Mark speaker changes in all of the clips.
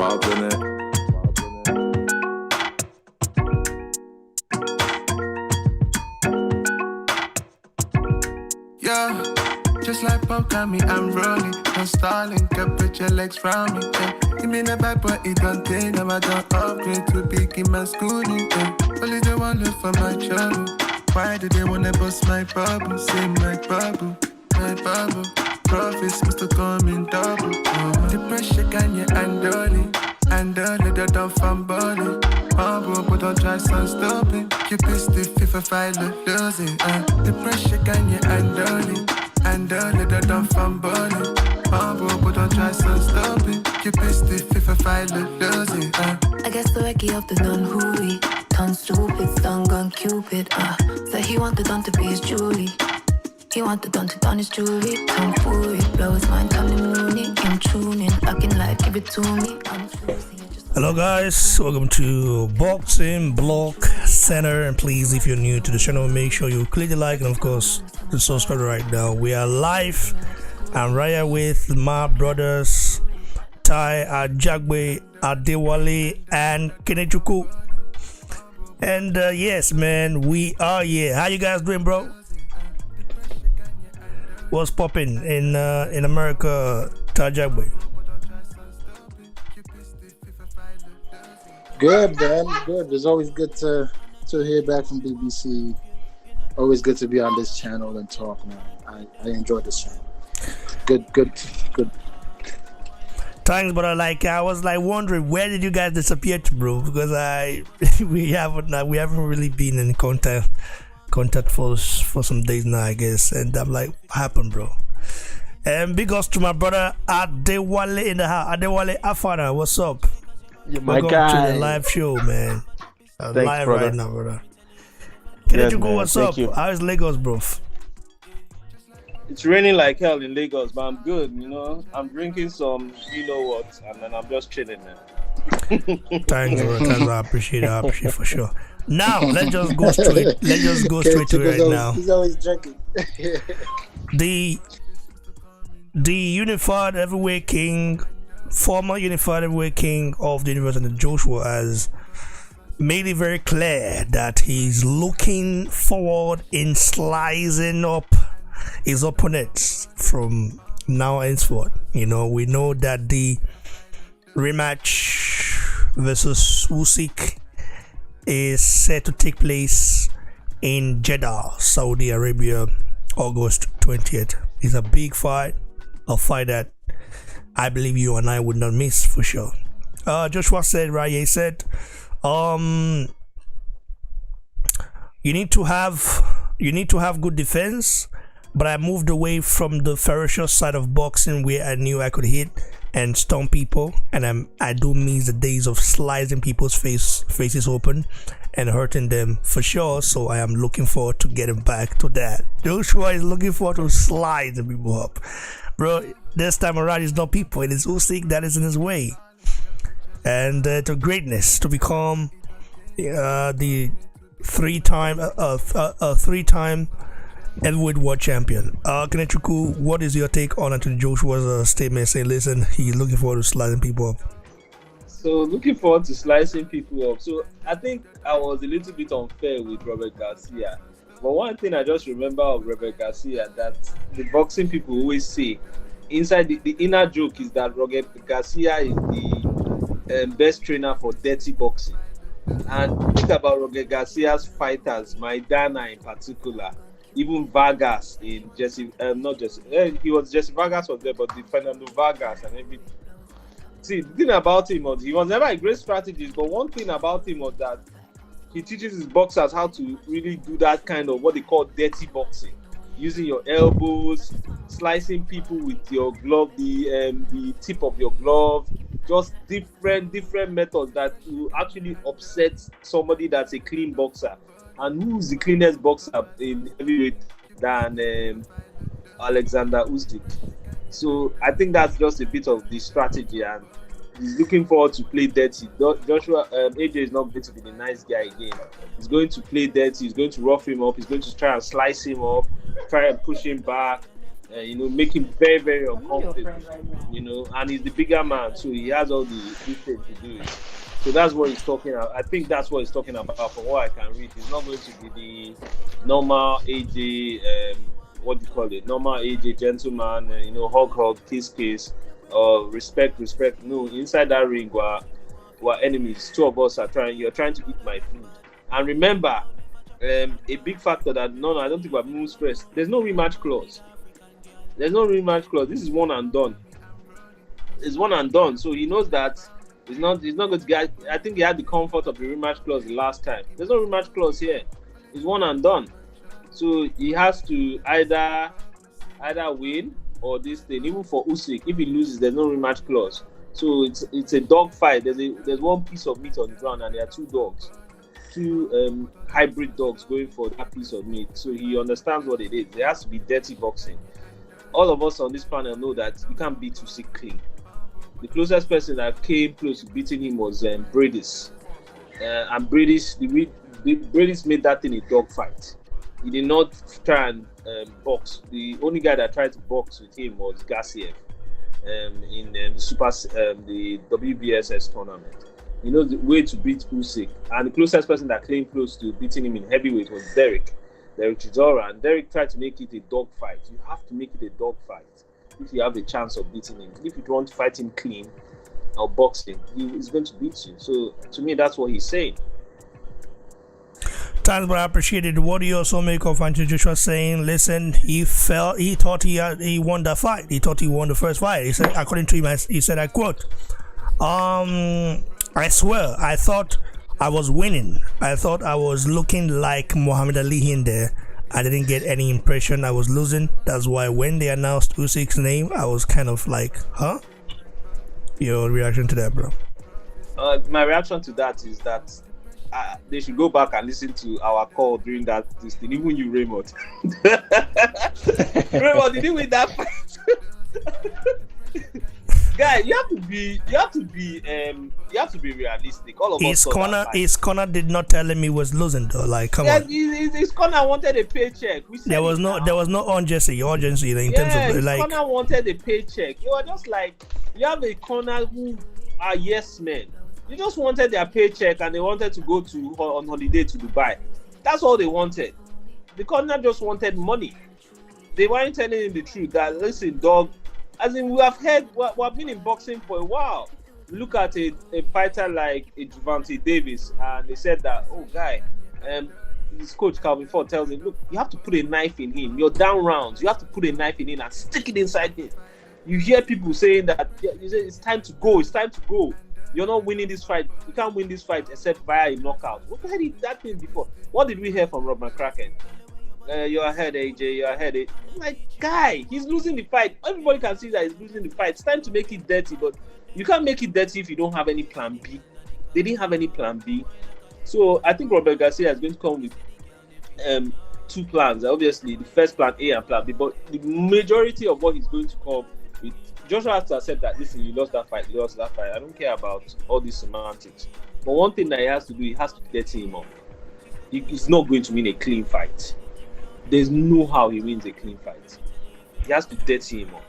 Speaker 1: Vibes in it.
Speaker 2: Yeah, just like Pop got me, I'm rolling. I'm stalling, can put your legs from me. Yeah. Give me the vibe, but it don't take. Now I don't upgrade to big in my schooling. Yeah. Only they want look for my trouble. Why do they wanna bust my bubble? Say my bubble, my bubble. Profits must have come in double. The pressure can you handle it? Handle it, don't fumble it. Humble, but don't try to stop it. Keep it stiff if I fight, lose it. The pressure can you handle it? Handle it, don't fumble it. Humble, but don't try to stop it. Keep it stiff if I fight, lose it.
Speaker 3: I guess the recce of the done hooey. Done stupid, done gun cupid. Say he wanted done to be his Julie. He wanted done to done his jewelry. Tongue fooey, blow his mind, Tommy Mooney. I'm tuning, acting like give it to me.
Speaker 4: Hello guys, welcome to Boxing Block Center, and please, if you're new to the channel, make sure you click the like and of course the subscribe right now. We are live. I'm right here with my brothers Tai Ajagbe, Adewale and Kenechukwu. And yes man, we are here. How you guys doing, bro? What's popping in America, Tai Ajagbe?
Speaker 5: Good, man. Good. It's always good to hear back from BBC. Always good to be on this channel and talk, man. I enjoy this channel. Good.
Speaker 4: Thanks, but I was wondering, where did you guys disappear to, bro? Because we haven't really been in contact for some days now, I guess. And I'm like, what happened, bro? And big ups to my brother Adewale in the house. Adewale Afana, what's up?
Speaker 6: My
Speaker 4: Welcome
Speaker 6: guy.
Speaker 4: to the live show, man.
Speaker 6: Thanks,
Speaker 4: Live
Speaker 6: brother.
Speaker 4: right now, brother. Can you go? What's
Speaker 6: Thank
Speaker 4: up?
Speaker 6: you.
Speaker 4: How is Lagos, bro?
Speaker 6: It's raining like hell in Lagos, but I'm good, you know. I'm drinking some, you know what, and then I'm just chilling, man.
Speaker 4: Thanks, bro. Thanks, I appreciate for sure. Now, let's just go straight. Let's just go straight to it right now.
Speaker 5: He's always drinking.
Speaker 4: The unified heavyweight king, former unified heavyweight king of the universe, and Joshua, has made it very clear that he's looking forward in slicing up his opponents from now henceforth. You know, we know that the rematch versus Usyk is set to take place in Jeddah, Saudi Arabia, August 20th. It's a big fight, a fight that I believe you and I would not miss for sure. Joshua said, right? He said, you need to have good defense, but I moved away from the ferocious side of boxing where I knew I could hit and stomp people, and I do miss the days of slicing people's faces open and hurting them for sure. So I am looking forward to getting back to that. Joshua is looking forward to slicing people up, bro. This time around, it's not people; it is Usyk that is in his way, and to greatness, to become the three-time heavyweight world champion. Kenechukwu, what is your take on Anthony Joshua's statement saying, listen, he's looking forward to slicing people up?
Speaker 6: So, looking forward to slicing people up. So, I think I was a little bit unfair with Robert Garcia. But one thing I just remember of Robert Garcia that the boxing people always say, inside the inner joke is that Robert Garcia is the best trainer for dirty boxing. And think about Robert Garcia's fighters, Maidana in particular, even Vargas in Jesse, he was Jesse Vargas was there, but the Fernando Vargas and everything. See, the thing about him was he was never a great strategist, but one thing about him was that he teaches his boxers how to really do that kind of what they call dirty boxing, using your elbows, slicing people with your glove, the tip of your glove, just different methods that will actually upset somebody that's a clean boxer. And who's the cleanest boxer in heavyweight than Alexander Usyk? So I think that's just a bit of the strategy, and he's looking forward to play dirty. Joshua AJ is not going to be the nice guy again. He's going to play dirty. He's going to rough him up. He's going to try and slice him up, try and push him back. make him very, very uncomfortable. And he's the bigger man, so he has all the things to do it. So that's what he's talking about. I think that's what he's talking about from what I can read. It's not going to be the normal AJ, normal AJ gentleman, hug, kiss, respect. No, inside that ring, we're enemies. Two of us you're trying to eat my food. And remember, a big factor that, I don't think we're moving stress. There's no rematch clause. This is one and done. It's one and done. So he knows that he's not going to get. I think he had the comfort of the rematch clause the last time. There's no rematch clause here. It's one and done. So he has to either win or this thing. Even for Usyk, if he loses, there's no rematch clause. So it's a dog fight. There's one piece of meat on the ground, and there are two dogs. Two hybrid dogs going for that piece of meat. So he understands what it is. There has to be dirty boxing. All of us on this panel know that you can't beat Usyk clean. The closest person that came close to beating him was Benavidez. And Benavidez made that thing a dog fight. He did not try and box. The only guy that tried to box with him was Garcia in the WBSS tournament. The way to beat Usyk. And the closest person that came close to beating him in heavyweight was Derek Chisora. And Derek tried to make it a dog fight. You have to make it a dog fight if you have a chance of beating him. If you want to fight him clean or boxing, he's going to beat you. So to me, that's what he's saying.
Speaker 4: Thanks, but I appreciated. What do you also make of Anthony Joshua saying, listen, he thought he won the fight. He thought he won the first fight. He said, according to him, he said, I quote, I swear, I thought I was winning. I thought I was looking like Muhammad Ali in there. I didn't get any impression I was losing. That's why when they announced Usyk's name, I was kind of like, huh? Your reaction to that, bro?
Speaker 6: My reaction to that is that they should go back and listen to our call during this thing. Even you, Raymond. Raymond, did you win that fight? Guy, you have to be realistic. All of us.
Speaker 4: His corner did not tell him he was losing though. Like, come on.
Speaker 6: His corner wanted a paycheck.
Speaker 4: There was no urgency in terms of like.
Speaker 6: His corner wanted a paycheck. You are just like, you have a corner who are yes men. They just wanted their paycheck and they wanted to go on holiday to Dubai. That's all they wanted. The corner just wanted money. They weren't telling him the truth. That listen, dog. As in, we have been in boxing for a while. Look at a fighter like a Gervonta Davis, and they said that, oh, guy, his coach Calvin Ford tells him, look, you have to put a knife in him. You're down rounds. You have to put a knife in him and stick it inside him. You hear people saying that it's time to go. It's time to go. You're not winning this fight. You can't win this fight except via a knockout. What heard that thing before? What did we hear from Rob McCracken? You're ahead, AJ. You're ahead. Like, guy, he's losing the fight. Everybody can see that he's losing the fight. It's time to make it dirty, but you can't make it dirty if you don't have any plan B. They didn't have any plan B. So I think Robert Garcia is going to come with two plans. Obviously, the first plan A and plan B, but the majority of what he's going to come with, Joshua has to accept that, listen, you lost that fight. I don't care about all these semantics. But one thing that he has to do, he has to dirty him up. He's not going to win a clean fight. There's no how he wins a clean fight. He has to dirty him up.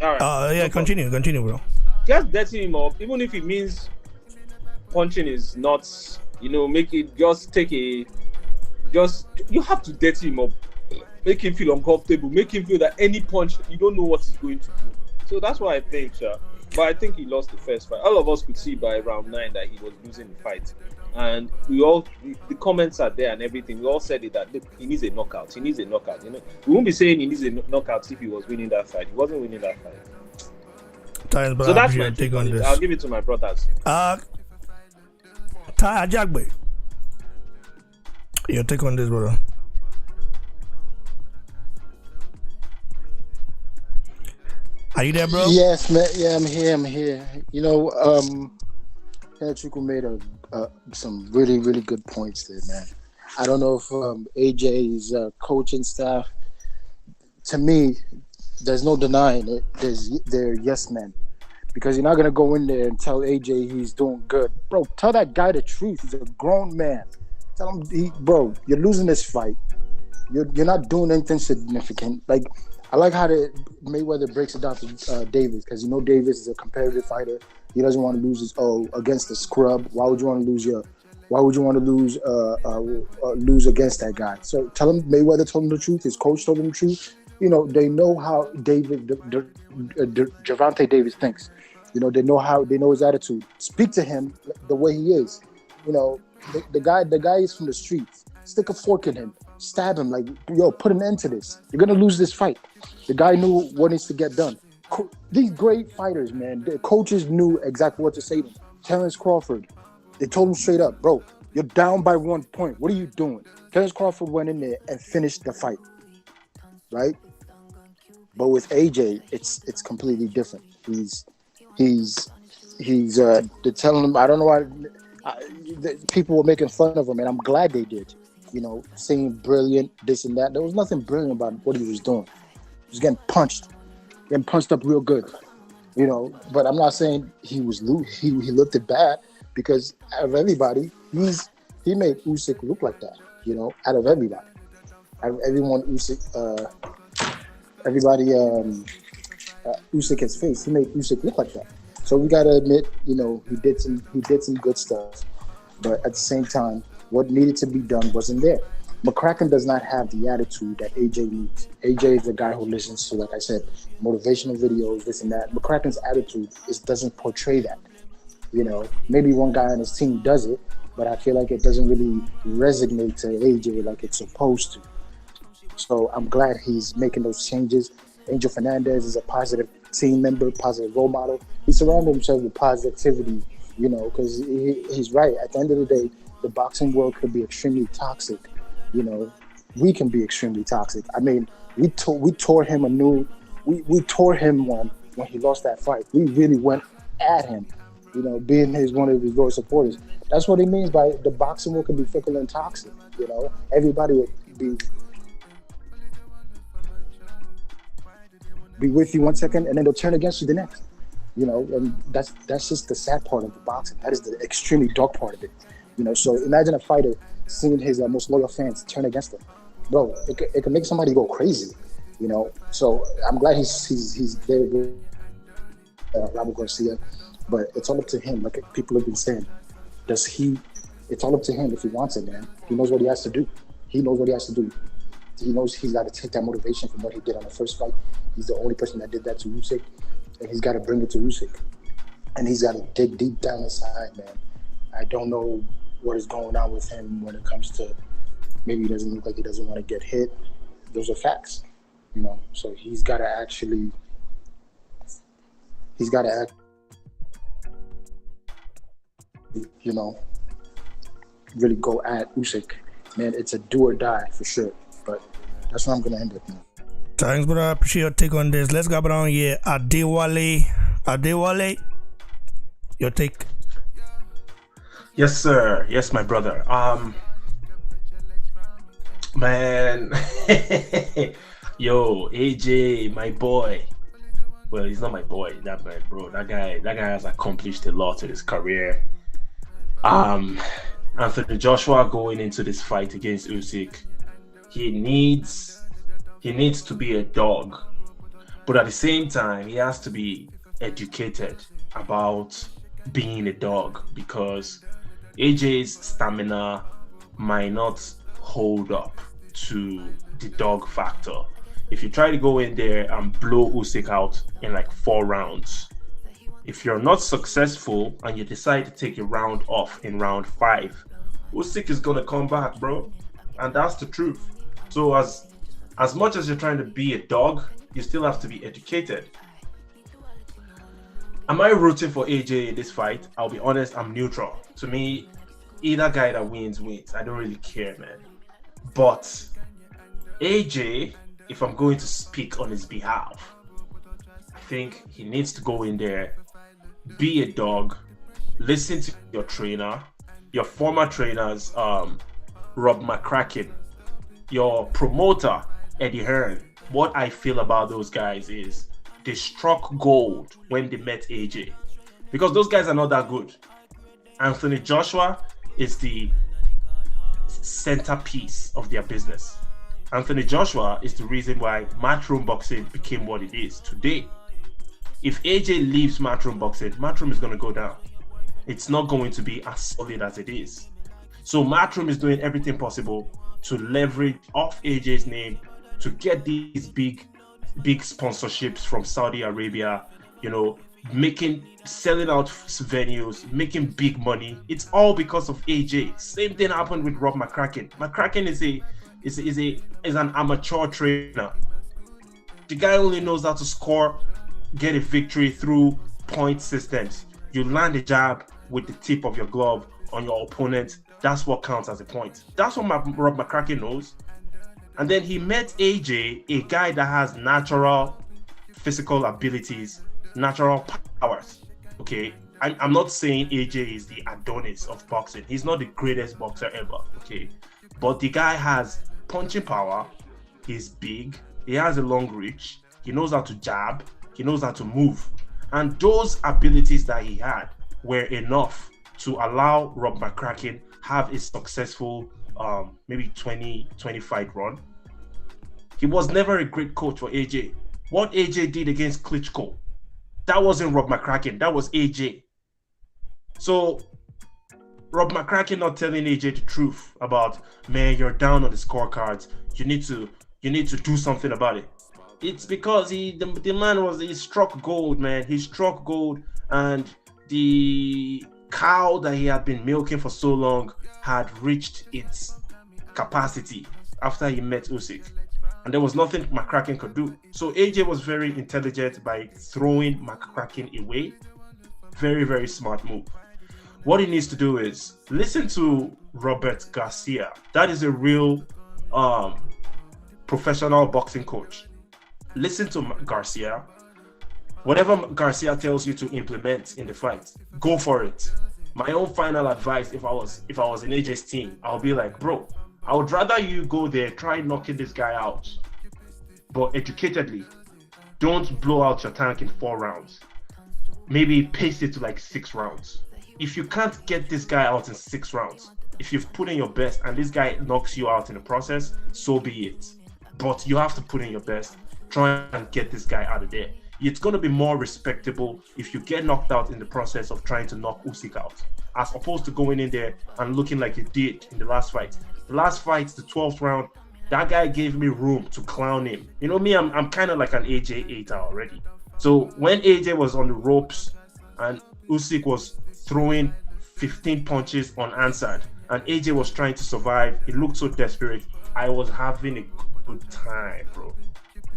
Speaker 6: All right.
Speaker 4: Continue, bro.
Speaker 6: He has to dirty him up, even if it means punching is not, make it you have to dirty him up. Make him feel uncomfortable. Make him feel that any punch, you don't know what he's going to do. So that's what I think, sir. But I think he lost the first fight. All of us could see by round 9 that he was losing the fight. And the comments are there and everything. We all said it that, look, he needs a knockout. We won't be saying he needs a knockout if he was winning that fight. He wasn't winning that fight.
Speaker 4: So
Speaker 6: that's my take on this. I'll give it to my brothers.
Speaker 4: Jagbe, your take on this, brother? Are you there, bro?
Speaker 5: Yes, man. Yeah, I'm here. Chuku made some really, really good points there, man. I don't know if AJ's coaching staff, to me, there's no denying it. They're yes men. Because you're not going to go in there and tell AJ he's doing good. Bro, tell that guy the truth. He's a grown man. Tell him, bro, you're losing this fight. You're not doing anything significant. Like, I like how Mayweather breaks it down to Davis, because Davis is a competitive fighter. He doesn't want to lose his against the scrub. Why would you want to lose lose against that guy? So tell him Mayweather told him the truth. His coach told him the truth. They know how Gervonta Davis thinks. They know his attitude. Speak to him the way he is. The guy is from the streets. Stick a fork in him. Stab him. Like, put an end to this. You're going to lose this fight. The guy knew what needs to get done. These great fighters, man, the coaches knew exactly what to say to him. Terrence Crawford, they told him straight up, bro, you're down by 1 point. What are you doing? Terrence Crawford went in there and finished the fight, right? But with AJ, it's completely different. They're telling him, I don't know why people were making fun of him, and I'm glad they did. Saying brilliant, this and that. There was nothing brilliant about what he was doing. He was getting punched up real good. But I'm not saying he looked it bad, because out of everybody, he made Usyk look like that. Out of everybody, Usyk has faced, he made Usyk look like that. So we gotta admit, he did some good stuff, but at the same time, what needed to be done wasn't there. McCracken does not have the attitude that AJ needs. AJ is the guy who listens to, like I said, motivational videos, this and that. McCracken's attitude doesn't portray that. Maybe one guy on his team does it, but I feel like it doesn't really resonate to AJ like it's supposed to. So I'm glad he's making those changes. Angel Fernandez is a positive team member, positive role model. He surrounded himself with positivity, because he's right. At the end of the day, the boxing world could be extremely toxic. We can be extremely toxic. I mean, we tore him we tore him one when he lost that fight. We really went at him, being one of his loyal supporters. That's what he means by the boxing world can be fickle and toxic. Everybody would be with you 1 second, and then they'll turn against you the next. And that's just the sad part of the boxing. That is the extremely dark part of it. So imagine a fighter seeing his most loyal fans turn against him. Bro, it can make somebody go crazy. So I'm glad he's there with Robert Garcia, but it's all up to him. Like people have been saying, it's all up to him if he wants it, man. He knows what he has to do. He knows he's got to take that motivation from what he did on the first fight. He's the only person that did that to Usyk, and he's got to bring it to Usyk. And he's got to dig deep down inside, man. I don't know what is going on with him when it comes to, maybe he doesn't look like he doesn't want to get hit. Those are facts, So he's got to really go at Usyk. Man, it's a do or die for sure. But that's where I'm going to end it, man.
Speaker 4: Thanks, brother. I appreciate your take on this. Let's go around here. Adewale, your take.
Speaker 1: Yes, sir. Yes, my brother. Man, yo, AJ, my boy. Well, he's not my boy. That my bro. That guy has accomplished a lot in his career. Anthony Joshua going into this fight against Usyk, he needs to be a dog, but at the same time, he has to be educated about being a dog, because AJ's stamina might not hold up to the dog factor. If you try to go in there and blow Usyk out in like 4 rounds, if you're not successful and you decide to take a round off in round 5, Usyk is gonna come back, bro, and that's the truth. So as much as you're trying to be a dog, you still have to be educated. Am I rooting for AJ in this fight? I'll be honest, I'm neutral. To me, either guy that wins. I don't really care, man. But AJ, if I'm going to speak on his behalf, I think he needs to go in there, be a dog, listen to your trainer, your former trainers, Rob McCracken, your promoter, Eddie Hearn. What I feel about those guys is they struck gold when they met AJ, because those guys are not that good. Anthony Joshua is the centerpiece of their business, Anthony Joshua is the reason why matchroom boxing became what it is today. If AJ leaves matchroom boxing, matchroom is going to go down. It's not going to be as solid as it is. So matchroom is doing everything possible to leverage off AJ's name to get these big sponsorships from Saudi Arabia, selling out venues, making big money. It's all because of AJ. Same thing happened with Rob McCracken. McCracken is an amateur trainer. The guy only knows how to score, get a victory through point systems. You land a jab with the tip of your glove on your opponent. That's what counts as a point. That's what Rob McCracken knows. And then he met AJ, a guy that has natural physical abilities, natural powers. Okay, I'm not saying AJ is the Adonis of boxing. He's not the greatest boxer ever. Okay, but the guy has punching power. He's big. He has a long reach. He knows how to jab. He knows how to move. And those abilities that he had were enough to allow Rob McCracken have a successful maybe 20 fight run. He was never a great coach for AJ. What AJ did against Klitschko, that wasn't Rob McCracken, that was AJ. So Rob McCracken not telling AJ the truth about, man, you're down on the scorecards. You need to do something about it. It's because the man he struck gold, man. He struck gold, and the cow that he had been milking for so long had reached its capacity after he met Usyk. And there was nothing McCracken could do. So AJ was very intelligent by throwing McCracken away. Very, very smart move. What he needs to do is listen to Robert Garcia. That is a real professional boxing coach. Listen to Garcia. Whatever Garcia tells you to implement in the fight, go for it. My own final advice, if I was in AJ's team, I'll be like, bro, I would rather you go there, try knocking this guy out, but educatedly. Don't blow out your tank in 4 rounds. Maybe pace it to like 6 rounds. If you can't get this guy out in 6 rounds, if you've put in your best and this guy knocks you out in the process, so be it. But you have to put in your best. Try and get this guy out of there. It's going to be more respectable if you get knocked out in the process of trying to knock Usyk out, as opposed to going in there and looking like you did in the last fight. The last fight, the 12th round, that guy gave me room to clown him. You know me, I'm kind of like an AJ hater already. So when AJ was on the ropes and Usyk was throwing 15 punches unanswered and AJ was trying to survive, he looked so desperate. I was having a good time, bro.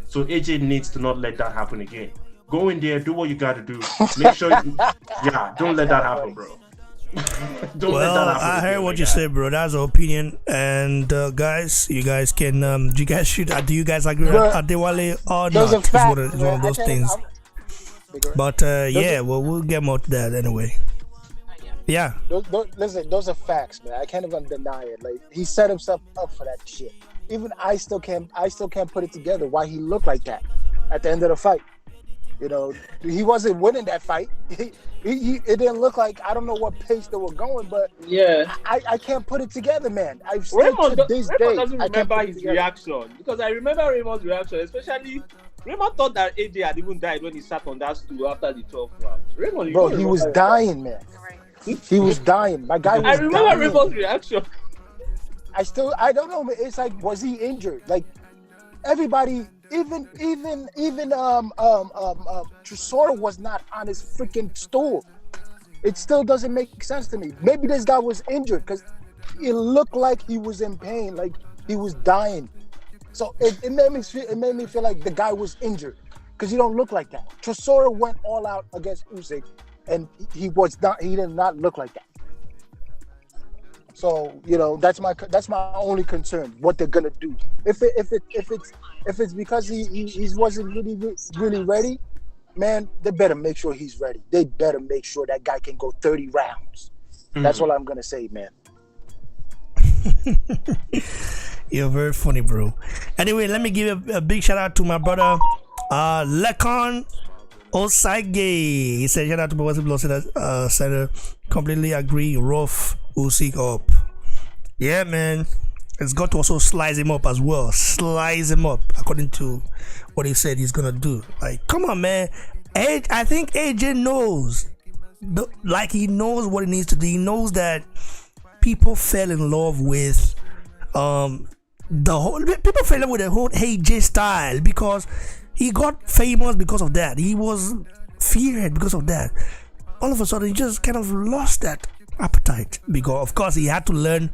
Speaker 1: So AJ needs to not let that happen again. Go in there, do what you got to do. Make sure don't let that happen, bro. Don't let that happen.
Speaker 4: I heard what you said, bro. That's our opinion. And guys, you guys can do you guys agree with Adewale or not? It's one of those things. But we'll get more to that anyway. Yeah.
Speaker 5: Listen, those are facts, man. I can't even deny it. Like, he set himself up for that shit. Even I still can't put it together why he looked like that at the end of the fight. You know, he wasn't winning that fight. It didn't look like, I don't know what pace they were going, but
Speaker 6: yeah,
Speaker 5: I can't put it together, man.
Speaker 6: Raymond doesn't remember his reaction, because I remember Raymond's reaction, especially Raymond thought that AJ had even died when he sat on that stool after the 12th round. Raymond,
Speaker 5: bro, he was dying, man. He was dying. My guy was dying.
Speaker 6: I remember Raymond's reaction.
Speaker 5: I don't know. It's like, was he injured? Like, everybody, even Tresor was not on his freaking stool. It still doesn't make sense to me. Maybe this guy was injured because it looked like he was in pain, like he was dying. So it made me feel like the guy was injured because he don't look like that. Tresor went all out against Usyk, and he did not look like that. So, you know, that's my only concern. What they're gonna do? If it's because he wasn't really ready, man, they better make sure he's ready. They better make sure that guy can go 30 rounds. That's all I'm gonna say, man.
Speaker 4: You're very funny, bro. Anyway, let me give a big shout out to my brother, Lekon Osage. He said, shout out to my Center. Completely agree. Rough Usyk up. Yeah, man. it's got to also slice him up as well. Slice him up according to what he said he's gonna do. Like, come on, man. I think AJ knows. Like, he knows what he needs to do. He knows that people fell in love with the whole AJ style because he got famous because of that. He was feared because of that. All of a sudden, he just kind of lost that appetite because, of course, he had to learn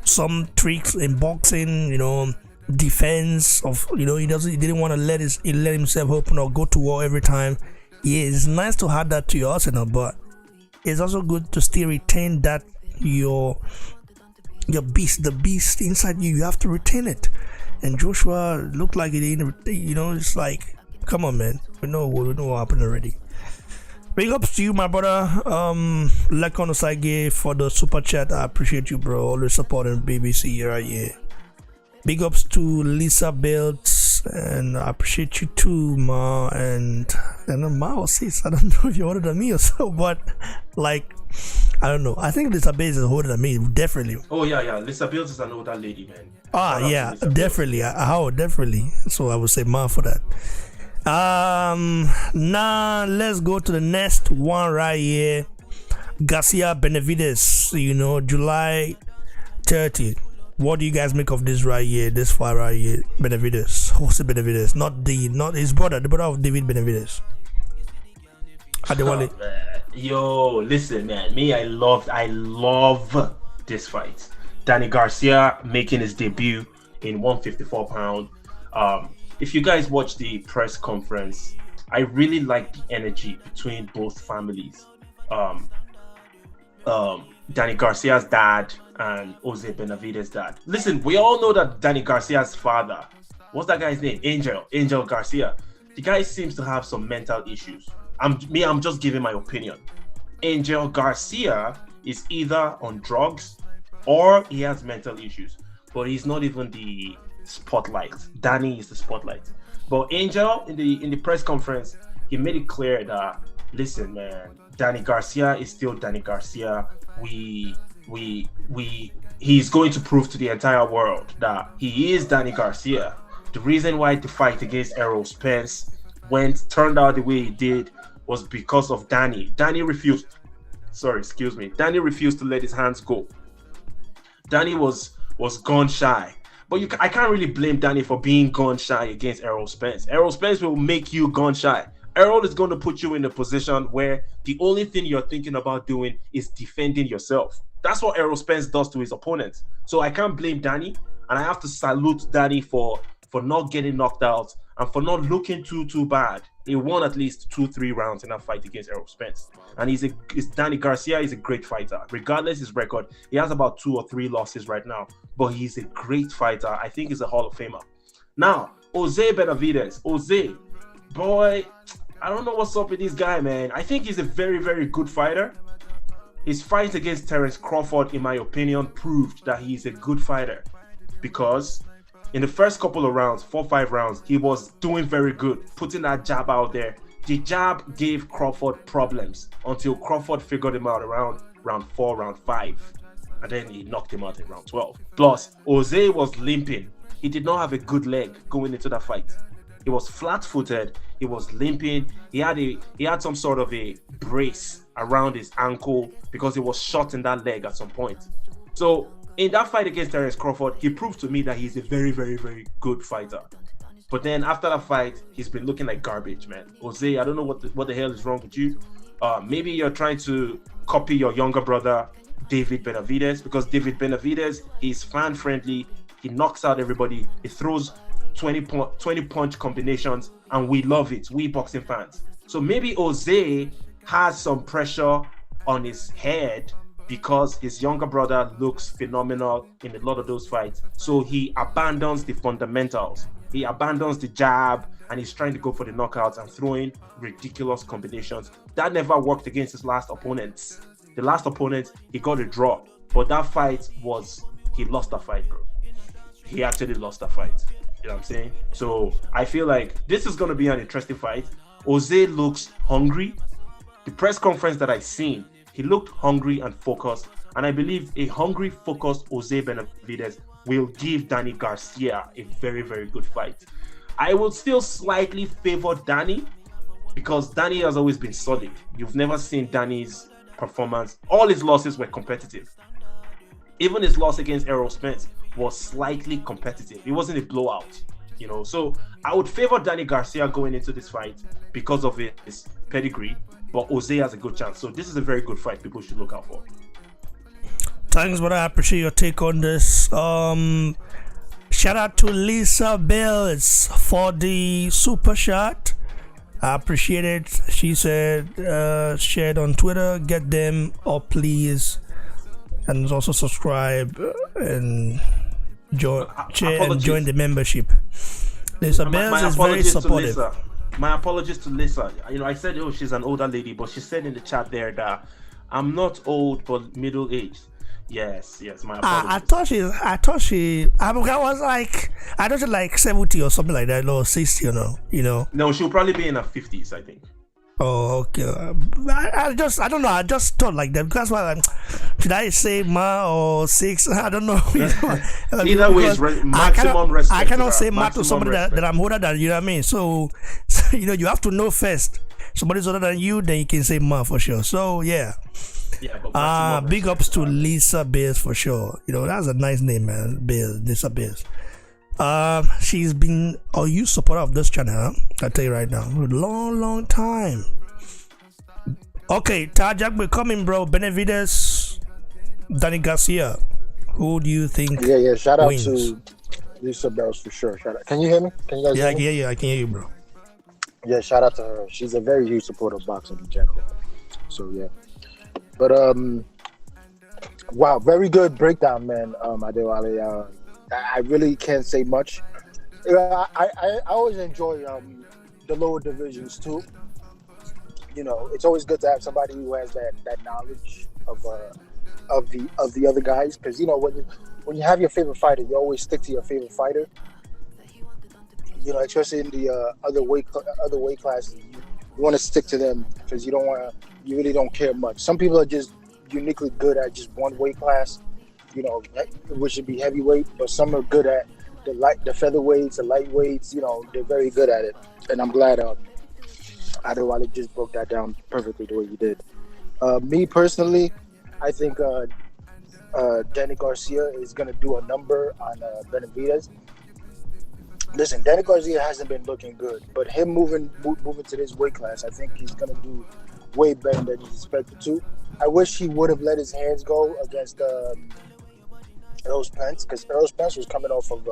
Speaker 4: some tricks in boxing. Defense of he didn't want to let himself open or go to war every time. Yeah, it's nice to have that to your arsenal, but it's also good to still retain that your beast, the beast inside you. You have to retain it. And Joshua looked like it didn't. It's like, come on, man. We know what happened already. Big ups to you, my brother. Lekon Osage for the super chat. I appreciate you, bro. Always supporting BBC right here. Big ups to Lisa Belts, and I appreciate you too, Ma. And Ma or sis, I don't know if you're older than me or so, but like, I don't know. I think Lisa Belts is older than me, definitely.
Speaker 1: Oh yeah. Lisa Belts is an older lady, man.
Speaker 4: Yeah, definitely. Definitely. So I would say Ma for that. Now let's go to the next one right here. Garcia Benavidez, July 30th. What do you guys make of this right here? This fight right here, Benavidez, Jose Benavidez, not his brother, the brother of David Benavidez.
Speaker 1: Yo, listen, man. Me, I love this fight. Danny Garcia making his debut in 154 pound. If you guys watch the press conference, I really like the energy between both families. Danny Garcia's dad and Jose Benavidez's dad. Listen, we all know that Danny Garcia's father, what's that guy's name? Angel Garcia. The guy seems to have some mental issues. I'm just giving my opinion. Angel Garcia is either on drugs or he has mental issues, but he's not even the spotlight. Danny is the spotlight. But Angel, in the press conference, he made it clear that, listen, man, Danny Garcia is still Danny Garcia. He's going to prove to the entire world that he is Danny Garcia. The reason why the fight against Errol Spence turned out the way it did was because of Danny. Danny refused to let his hands go. Danny was gun shy. But I can't really blame Danny for being gun shy against Errol Spence. Errol Spence will make you gun shy. Errol is going to put you in a position where the only thing you're thinking about doing is defending yourself. That's what Errol Spence does to his opponents. So I can't blame Danny, and I have to salute Danny for not getting knocked out and for not looking too bad. He won at least 2-3 rounds in that fight against Errol Spence. And Danny Garcia is a great fighter. Regardless his record, he has about 2 or 3 losses right now, but he's a great fighter. I think he's a Hall of Famer. Now, Jose Benavidez. Jose, boy, I don't know what's up with this guy, man. I think he's a very, very good fighter. His fight against Terence Crawford, in my opinion, proved that he's a good fighter, because in the first couple of rounds, 4-5 rounds, he was doing very good, putting that jab out there. The jab gave Crawford problems until Crawford figured him out around round 4, round 5, and then he knocked him out in round 12. Plus, Jose was limping. He did not have a good leg going into that fight. He was flat-footed. He was limping. He had some sort of a brace around his ankle because he was shot in that leg at some point. So in that fight against Terence Crawford, he proved to me that he's a very, very, very good fighter. But then after that fight, he's been looking like garbage, man. Jose, I don't know what the hell is wrong with you. Maybe you're trying to copy your younger brother, David Benavidez, because David Benavidez is fan-friendly. He knocks out everybody. He throws 20 punch combinations, and we love it, we boxing fans. So maybe Jose has some pressure on his head because his younger brother looks phenomenal in a lot of those fights. So he abandons the fundamentals. He abandons the jab, and he's trying to go for the knockouts and throwing ridiculous combinations. That never worked against his last opponents. The last opponent, he got a draw. But that fight he lost that fight, bro. He actually lost that fight. You know what I'm saying? So I feel like this is going to be an interesting fight. Jose looks hungry. The press conference that I seen, he looked hungry and focused. And I believe a hungry, focused Jose Benavidez will give Danny Garcia a very, very good fight. I will still slightly favor Danny because Danny has always been solid. You've never seen Danny's performance. All his losses were competitive. Even his loss against Errol Spence was slightly competitive. It wasn't a blowout, you know. So I would favor Danny Garcia going into this fight because of his pedigree, but Jose has a good chance. So this is a very good fight people should look out for.
Speaker 4: Thanks, brother. I appreciate your take on this. Shout out to Lisa Bills for the super shot. I appreciate it. She said, shared on Twitter, get them up, please. And also subscribe and join the membership. Lisa Bills is very supportive.
Speaker 1: My apologies to Lisa. You know, I said, oh, she's an older lady, but she said in the chat there that I'm not old, but middle-aged. Yes, my apologies.
Speaker 4: I thought she was like 70 or something like that, or 60, you know.
Speaker 1: No, she'll probably be in her 50s, I think.
Speaker 4: Oh, okay. I don't know. I just thought like that because should I say ma or six? I don't know.
Speaker 1: Either way, maximum respect.
Speaker 4: I cannot say ma to somebody that I'm older than. You know what I mean? So you have to know first. Somebody's older than you, then you can say ma for sure. So yeah. Yeah, big ups to Lisa Bears for sure. You know, that's a nice name, man. Bears, Lisa Bears. She's been a huge supporter of this channel, I'll tell you right now. A long time. Okay, Tajak, we're coming, bro. Benavidez, Danny Garcia. Who do you think?
Speaker 5: Yeah. Shout out
Speaker 4: wins?
Speaker 5: to Lisa Bells for sure. Shout out. Can you hear me? Can you guys hear me?
Speaker 4: I can hear you. I can hear you, bro.
Speaker 5: Yeah, shout out to her. She's a very huge supporter of boxing in general. So yeah. But wow, very good breakdown, man. Adewale. I really can't say much. I always enjoy the lower divisions too. You know, it's always good to have somebody who has that knowledge of the other guys, because you know when you have your favorite fighter, you always stick to your favorite fighter. You know, especially in the other weight classes, you want to stick to them because you really don't care much. Some people are just uniquely good at just one weight class, you know, which should be heavyweight, but some are good at the featherweights, the lightweights. You know, they're very good at it, and I'm glad Adewale just broke that down perfectly the way you did. Me personally, I think Danny Garcia is gonna do a number on Benavidez. Listen, Danny Garcia hasn't been looking good, but him moving to this weight class, I think he's gonna do way better than he's expected to. I wish he would have let his hands go against Errol Spence, because Errol Spence was coming off of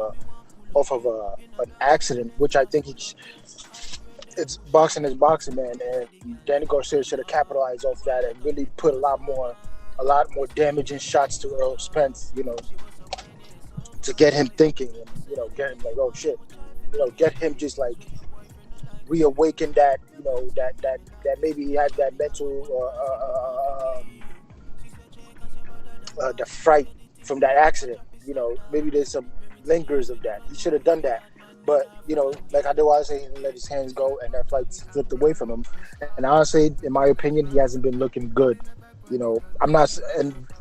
Speaker 5: an accident, which I think it's boxing is boxing, man, and Danny Garcia should have capitalized off that and really put a lot more damaging shots to Errol Spence, you know, to get him thinking and, you know, get him like, oh shit, you know, get him just like reawaken that, you know, that maybe he had that mental the fright from that accident. You know, maybe there's some lingers of that. He should have done that. But, you know, like I do always say, he let his hands go and that fight slipped away from him. And honestly, in my opinion, he hasn't been looking good. You know, and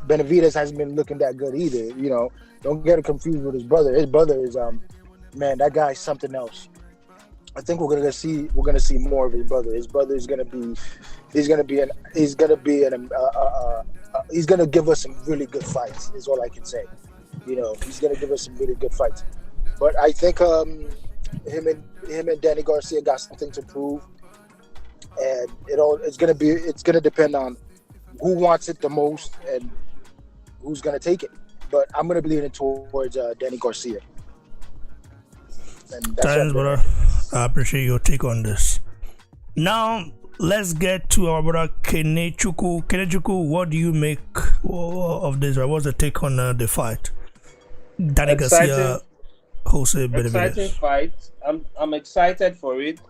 Speaker 5: Benavidez hasn't been looking that good either. You know, don't get him confused with his brother. His brother is, man, that guy's something else. I think we're gonna see more of his brother. His brother is gonna give us some really good fights. Is all I can say. You know, he's gonna give us some really good fights. But I think him and Danny Garcia got something to prove, and it's gonna depend on who wants it the most and who's gonna take it. But I'm gonna be leaning towards Danny Garcia.
Speaker 4: Thanks, brother. I appreciate your take on this. Now let's get to our brother Kenechukwu. Kenechukwu, what do you make of this? What's the take on the fight? Danny Garcia, Jose Benavidez.
Speaker 6: Exciting fight. I'm excited for it.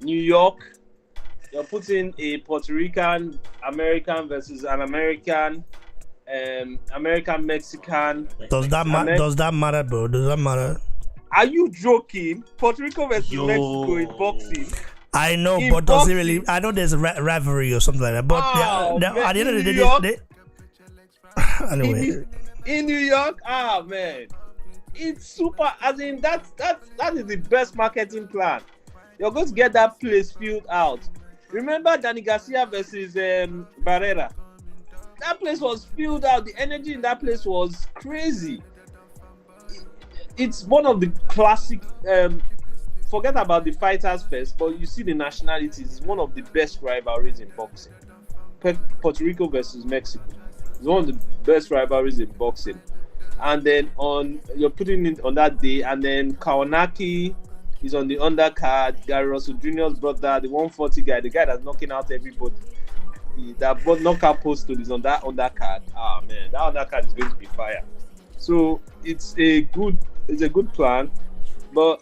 Speaker 6: New York, you're putting a Puerto Rican American versus an American Mexican.
Speaker 4: Does that matter, bro? Does that matter?
Speaker 6: Are you joking? Puerto Rico versus Mexico in boxing.
Speaker 4: I know, but does it really? I know there's a rivalry or something like that. But at the end of the day,
Speaker 6: anyway. In New York, man. It's super. As in that is the best marketing plan. You're going to get that place filled out. Remember Danny Garcia versus Barrera? That place was filled out. The energy in that place was crazy. It's one of the classic. Forget about the fighters first, but you see the nationalities. It's one of the best rivalries in boxing. Puerto Rico versus Mexico. It's one of the best rivalries in boxing. And then you're putting it on that day, and then Kawanaki is on the undercard. Gary Russell Jr.'s brother, the 140 guy, the guy that's knocking out everybody. That knockout post is on that undercard. Ah man, that undercard is going to be fire. So it's a good plan, but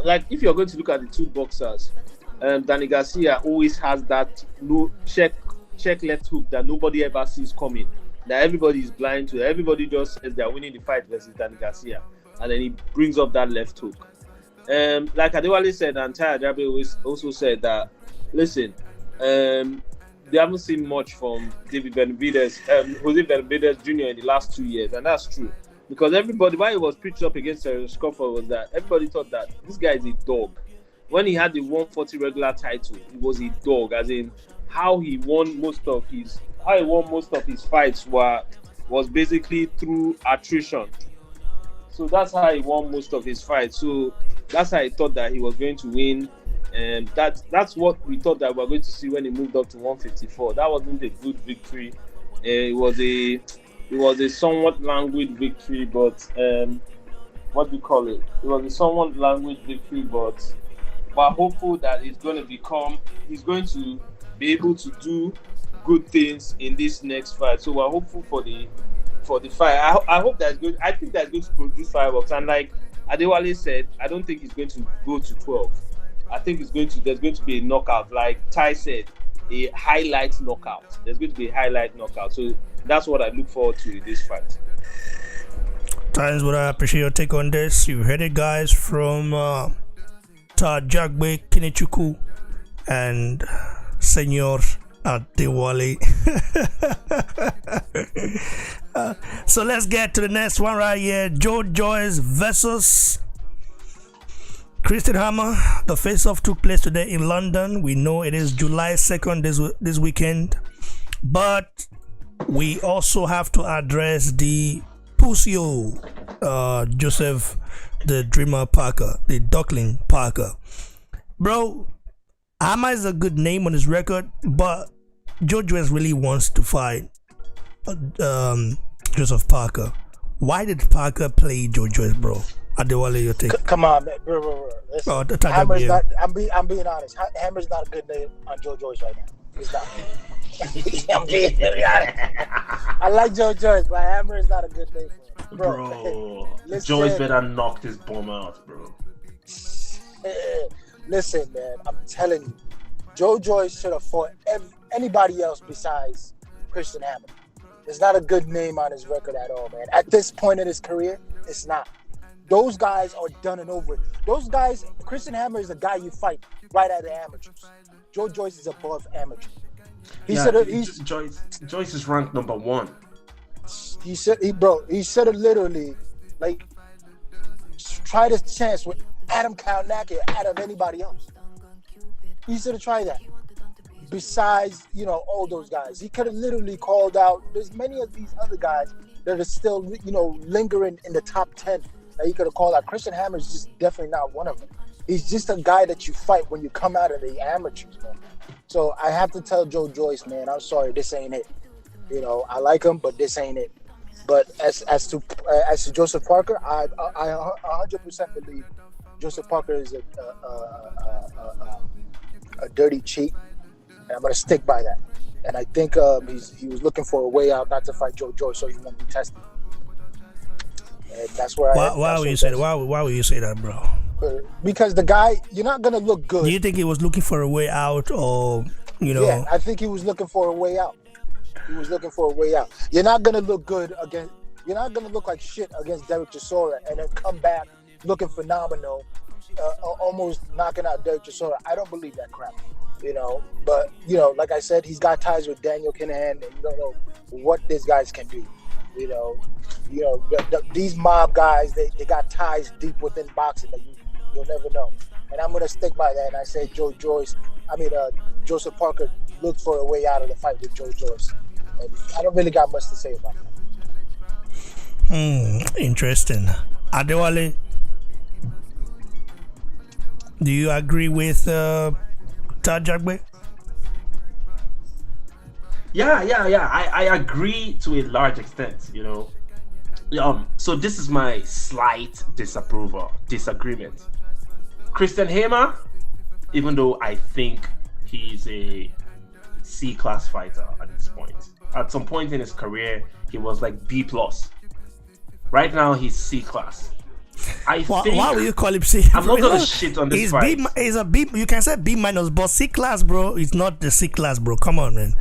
Speaker 6: like if you're going to look at the two boxers, Danny Garcia always has that no check left hook that nobody ever sees coming, that everybody is blind to. Everybody just says they're winning the fight versus Danny Garcia, and then he brings up that left hook. Like Adewale said, and Ty Ajabe also said that, listen, they haven't seen much from Jose Benavidez Jr. in the last 2 years, and that's true. Because everybody, while he was pitched up against Scoffer, was that everybody thought that this guy is a dog. When he had the 140 regular title, he was a dog, as in how he won most of his fights was basically through attrition. So that's how he won most of his fights. So that's how he thought that he was going to win. And that's what we thought that we were going to see when he moved up to 154. That wasn't a good victory. It was a somewhat languid victory, but what do you call it? It was a somewhat languid victory, but we're hopeful that he's going to be able to do good things in this next fight. So we're hopeful for the fight. I hope that's good. I think that's going to produce fireworks. And like Adewale said, I don't think he's going to go to 12. I think there's going to be a knockout. Like Ty said, a highlight knockout. There's going to be a highlight knockout. So that's what I look forward to in this fight.
Speaker 4: Times, would I appreciate your take on this? You heard it, guys, from Tajagbe Kinechukwu and Senor Adewale. So let's get to the next one right here. Joyce versus Christian Hammer. The face-off took place today in London. We know it is July 2nd this weekend. But we also have to address the Pusio, Joseph the Dreamer Parker, the Duckling Parker. Bro, Hammer is a good name on his record, but Joyce really wants to fight Joseph Parker. Why did Parker play Joyce, bro? Adewale, your take.
Speaker 5: Come on, man, bro. Listen, Hammer's not. I'm being honest. Hammer's not a good name on Joyce right now. He's not. I'm being honest. I like Joyce, but Hammer is not a good name for him,
Speaker 1: bro. Joyce better knock this bomb out, bro.
Speaker 5: Listen, man, I'm telling you, Joyce should have fought anybody else besides Christian Hammer. It's not a good name on his record at all, man. At this point in his career, it's not. Those guys are done and over. Those guys, Christian Hammer is a guy you fight right at the amateurs. Joyce is above amateur.
Speaker 1: Joyce is ranked number 1.
Speaker 5: He should have literally tried his chance with Adam Kalnaki out of anybody else. He should have tried that. Besides, all those guys, he could have literally called out. There's many of these other guys that are still, lingering in the top 10 that he could have called out. Christian Hammer is just definitely not one of them. He's just a guy that you fight when you come out of the amateurs, man. So I have to tell Joyce, man, I'm sorry, this ain't it. I like him, but this ain't it. But as to Joseph Parker, I 100% believe Joseph Parker is a dirty cheat, and I'm gonna stick by that. And I think he was looking for a way out, not to fight Joyce, so he won't be tested. And that's where
Speaker 4: Why would you say that? Why would you say that, bro?
Speaker 5: Because the guy, you're not gonna look good.
Speaker 4: Do you think he was looking for a way out, or
Speaker 5: Yeah, I think he was looking for a way out. You're not gonna look good against. You're not gonna look like shit against Derek Chisora and then come back looking phenomenal, almost knocking out Derek Chisora. I don't believe that crap. But like I said, he's got ties with Daniel Kinahan, and you don't know what these guys can do. These mob guys, they got ties deep within boxing that you'll never know. And I'm gonna stick by that. And I say Joseph Parker looked for a way out of the fight with Joe Joyce. And I don't really got much to say about that.
Speaker 4: Interesting. Adewale, do you agree with Tajagbe?
Speaker 1: Yeah. I agree to a large extent, So this is my slight disagreement. Christian Hammer, even though I think he's a C-class fighter at this point. At some point in his career, he was like B+. Right now, he's C-class.
Speaker 4: Why will you call him C?
Speaker 1: I'm not gonna shit on this fight.
Speaker 4: He's a B. You can say B-, but C-class, bro. It's not the C-class, bro. Come on, man.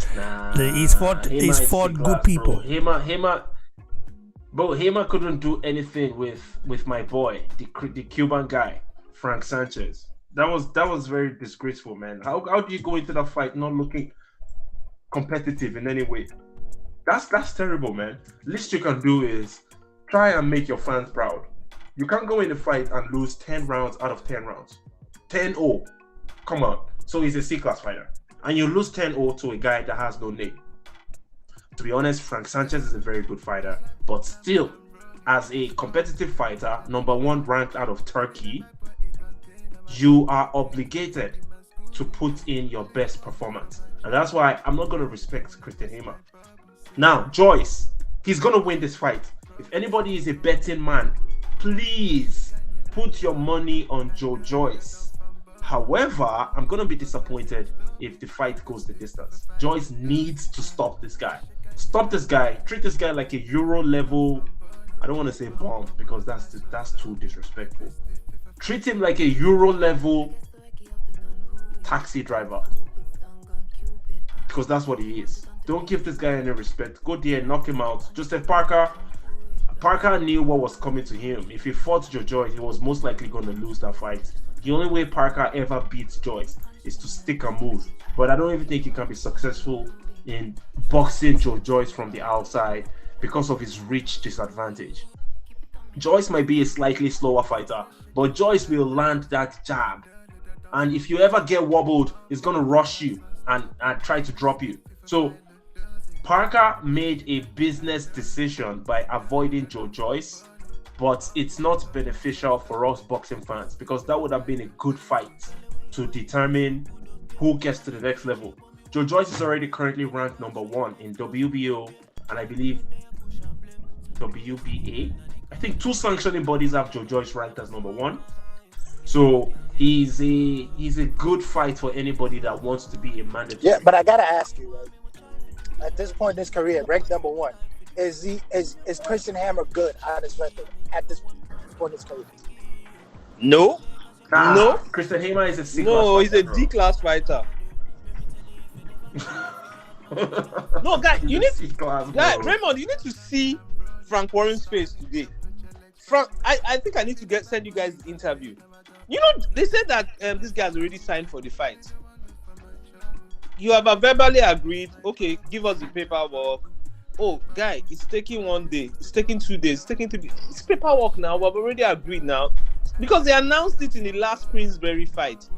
Speaker 4: He's fought good people.
Speaker 1: Hammer couldn't do anything with my boy, the Cuban guy, Frank Sanchez. That was very disgraceful, man. How do you go into that fight not looking competitive in any way? That's terrible, man. Least you can do is try and make your fans proud. You can't go in the fight and lose 10 rounds out of 10 rounds. 10-0. Come on. So he's a C-class fighter. And you lose 10-0 to a guy that has no name. To be honest, Frank Sanchez is a very good fighter. But still, as a competitive fighter, number 1 ranked out of Turkey, you are obligated to put in your best performance. And that's why I'm not going to respect Christian Hammer. Now, Joyce, he's going to win this fight. If anybody is a betting man, please put your money on Joe Joyce. However, I'm going to be disappointed if the fight goes the distance. Joyce needs to stop this guy. Stop this guy. Treat this guy like a Euro level. I don't want to say bomb because that's too disrespectful. Treat him like a Euro level taxi driver. Because that's what he is. Don't give this guy any respect. Go there, knock him out. Joseph Parker knew what was coming to him. If he fought Joe Joyce, he was most likely going to lose that fight. The only way Parker ever beats Joyce is to stick and move. But I don't even think he can be successful in boxing Joe Joyce from the outside because of his reach disadvantage. Joyce might be a slightly slower fighter, but Joyce will land that jab. And if you ever get wobbled, he's going to rush you and try to drop you. So Parker made a business decision by avoiding Joe Joyce, but it's not beneficial for us boxing fans because that would have been a good fight to determine who gets to the next level. Joe Joyce is already currently ranked number 1 in WBO and I believe WBA. I think 2 sanctioning bodies have Joe Joyce ranked as number 1. So he's a good fight for anybody that wants to be a mandatory.
Speaker 5: Yeah, but I gotta ask you, right? At this point in his career, ranked number 1, is Christian Hammer good on his record at this point in his career?
Speaker 6: No. No.
Speaker 1: Christian Hammer is a C-class
Speaker 6: No, he's a
Speaker 1: bro.
Speaker 6: D-class fighter. No, guy, you need Raymond, you need to see Frank Warren's face today. Frank, I think I need to send you guys the interview. They said that this guy's already signed for the fight. You have verbally agreed, okay, give us the paperwork. Oh, guy, it's taking 1 day. It's taking 2 days. It's taking 3 days. It's paperwork now. We've already agreed now. Because they announced it in the last Queensberry fight.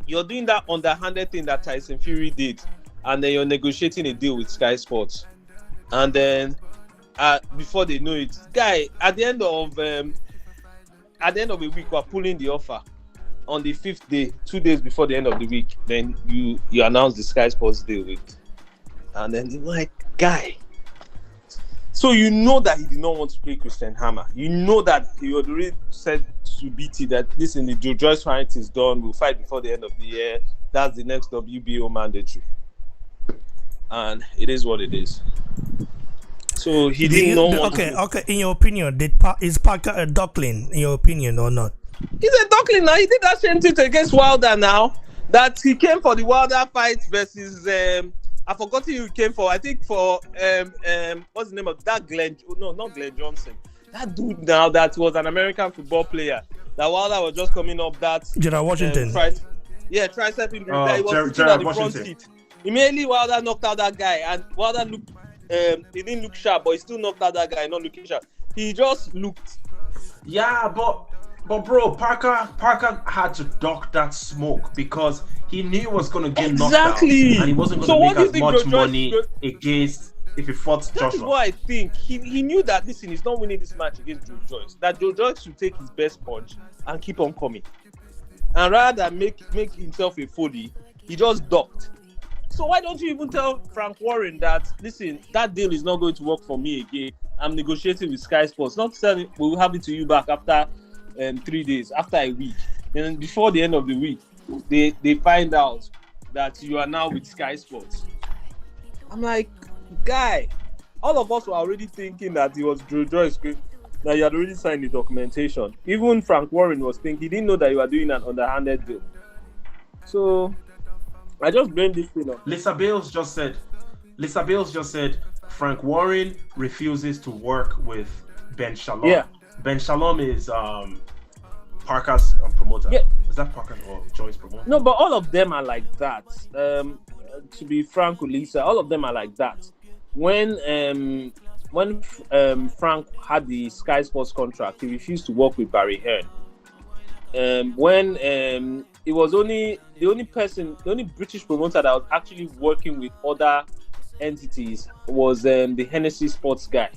Speaker 6: You're doing that underhanded thing that Tyson Fury did. And then you're negotiating a deal with Sky Sports. And then, before they know it, guy, at the end of a week, we're pulling the offer. On the 5th day, 2 days before the end of the week, then you announce the Sky Sports deal with, and then you're like, guy. So you know that he did not want to play Christian Hammer. You know that he had already said to BT that listen, the Joe Joyce fight is done. We'll fight before the end of the year. That's the next WBO mandatory, and it is what it is. So he didn't know.
Speaker 4: Okay. In your opinion, is Parker a duckling? In your opinion, or not?
Speaker 6: He's a duckling now. He did that same thing against Wilder now. That he came for the Wilder fight versus I forgot who he came for. I think for what's the name of that Glenn? No, not Glenn Johnson. That dude now that was an American football player. That Wilder was just coming up that
Speaker 4: Gerald Washington.
Speaker 6: Tricep injury. He was sitting at the front seat. Immediately Wilder knocked out that guy, and Wilder looked he didn't look sharp, but he still knocked out that guy not looking sharp. He just looked.
Speaker 1: Yeah, but bro, Parker had to duck that smoke because he knew he was going to get knocked out, and he wasn't going to make as much money against if he fought Joshua.
Speaker 6: That is what I think. He knew that listen, he's not winning this match against Joyce. That Joyce should take his best punch and keep on coming. And rather than make himself a Foley, he just ducked. So why don't you even tell Frank Warren that listen, that deal is not going to work for me again. I'm negotiating with Sky Sports. Not saying we'll have it to you back after 3 days, after a week. And before the end of the week, they find out that you are now with Sky Sports. I'm like, guy, all of us were already thinking that it was Joyce, that you had already signed the documentation. Even Frank Warren was thinking, he didn't know that you were doing an underhanded deal. So I just blame this thing on.
Speaker 1: Lisa Bales just said Frank Warren refuses to work with Ben Shalom.
Speaker 6: Yeah.
Speaker 1: Ben Shalom is Parker's promoter.
Speaker 6: Yeah.
Speaker 1: Is that Parker's or Joyce promoter?
Speaker 6: No, but all of them are like that. To be frank with Lisa, all of them are like that. When Frank had the Sky Sports contract, he refused to work with Barry Hearn. When it was the only British promoter that was actually working with other entities was the Hennessy Sports guy,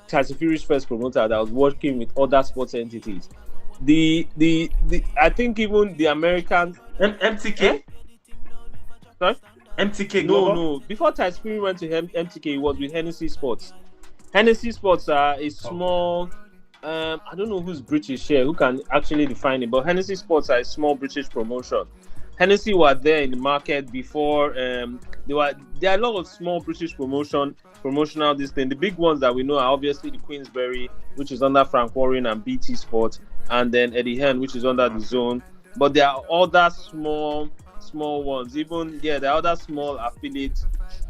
Speaker 6: Tyson Fury's first promoter that was working with other sports entities. The I think even the American
Speaker 1: MTK.
Speaker 6: Sorry?
Speaker 1: MTK.
Speaker 6: No. Before Tyson Fury went to MTK, he was with Hennessy Sports. Hennessy Sports are a small. I don't know who's British here, who can actually define it, but Hennessy Sports are a small British promotion. Hennessy were there in the market before. There are a lot of small British promotional this thing. The big ones that we know are obviously the Queensberry, which is under Frank Warren and BT Sport, and then Eddie Hearn, which is under the Zone. But there are other small ones. Even there are other small affiliate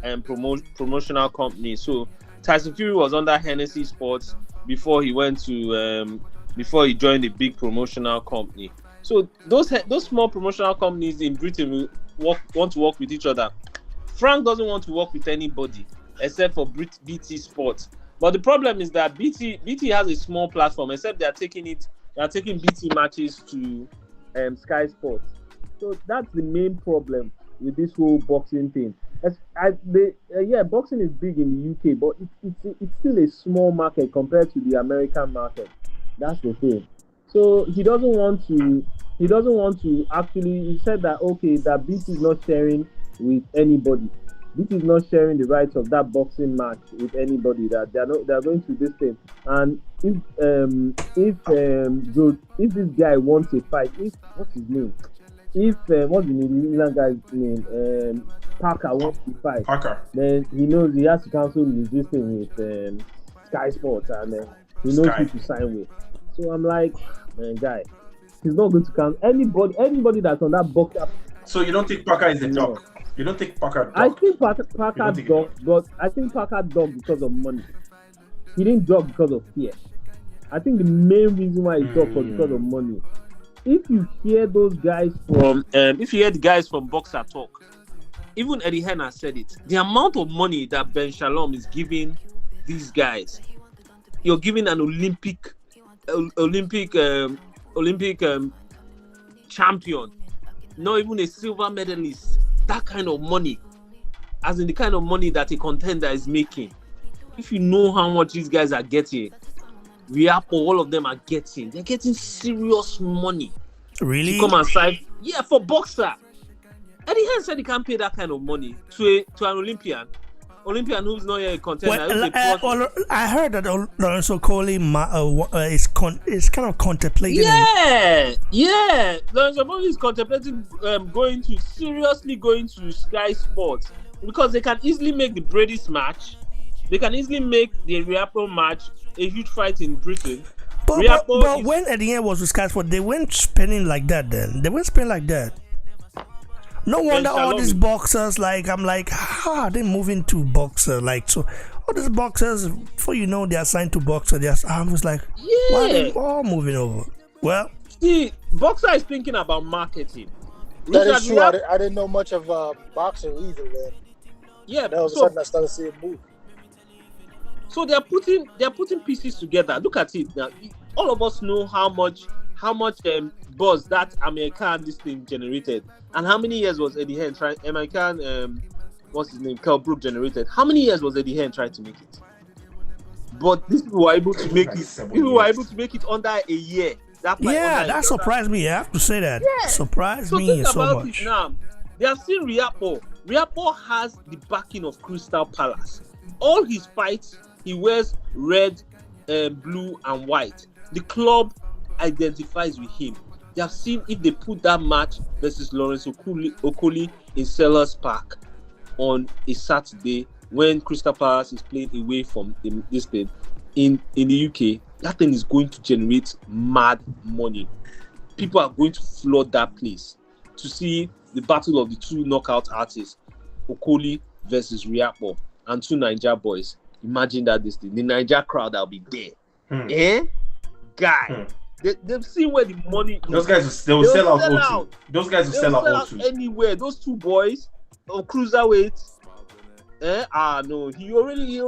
Speaker 6: and promotional companies. So Tyson Fury was under Hennessy Sports before he went to before he joined a big promotional company. So those small promotional companies in Britain want to work with each other. Frank doesn't want to work with anybody except for BT Sports. But the problem is that BT has a small platform, except they are taking BT matches to Sky Sports. So that's the main problem with this whole boxing thing. Boxing is big in the UK, but it's still a small market compared to the American market. That's the thing. So he doesn't want to actually. He said that that BT is not sharing with anybody. BT is not sharing the rights of that boxing match with anybody. That they are going to this thing. And if this guy wants a fight, what's his name? What's the New Zealand guy's name? Parker wants to fight.
Speaker 1: Parker.
Speaker 6: Then he knows he has to cancel his this thing with Sky Sports, and he knows who to sign with. So I'm like, man, guy, he's not going to cancel anybody that's on that box.
Speaker 1: So you don't think Parker is a dog? You don't think Parker dog?
Speaker 6: I think Parker dog, but I think Parker dog because of money. He didn't dog because of fear. I think the main reason why he dog was because of money. If you hear those guys if you hear the guys from Boxer talk, even Eddie Hearn has said it. The amount of money that Ben Shalom is giving these guys, you're giving an Olympic champion, not even a silver medalist, that kind of money, as in the kind of money that a contender is making. If you know how much these guys are getting, all of them are getting. They're getting serious money.
Speaker 4: Really?
Speaker 6: To come and sign. Yeah, for Boxer. Eddie Hearn said he can't pay that kind of money to an Olympian who's not yet a contender.
Speaker 4: I heard that Lorenzo Coley is kind of contemplating.
Speaker 6: Yeah. Lorenzo Coley is contemplating going to Sky Sports because they can easily make the Brady's match. They can easily make the Riapo match a huge fight in Britain.
Speaker 4: But when Eddie Hearn was with Sky Sports, they weren't spending like that then. They weren't spending like that. No wonder all these boxers, they move into boxer. So all these boxers, before you know, they are signed to boxer. I was like, why are they all moving over? Well,
Speaker 6: see, boxer is thinking about marketing.
Speaker 5: That is true. I didn't know much of boxing either, man.
Speaker 6: Yeah,
Speaker 5: that was something I started seeing move.
Speaker 6: So they're putting pieces together. Look at it now. All of us know how much buzz that American this thing generated, and how many years was Eddie Hearn trying? American what's his name? Kell Brook generated. How many years was Eddie Hearn trying to make it? But these people were able to make it. People were able to make it under a year.
Speaker 4: That surprised me. I have to say that.
Speaker 6: Yeah.
Speaker 4: Surprised me so much.
Speaker 6: Now, they have seen Riapo. Riapo has the backing of Crystal Palace. All his fights, he wears red, blue, and white. The club identifies with him. They have seen if they put that match versus Lawrence Okoli in Sellers Park on a Saturday when Crystal Palace is playing away from this thing in the UK, that thing is going to generate mad money. People are going to flood that place to see the battle of the two knockout artists, Okoli versus Riapo, and two Naija boys. Imagine that this thing, the Naija crowd that'll be there. Guy. They've seen where the money.
Speaker 1: Those guys will sell out O2. Those guys will sell out O2
Speaker 6: anywhere. Those two boys on cruiserweight. No, he's already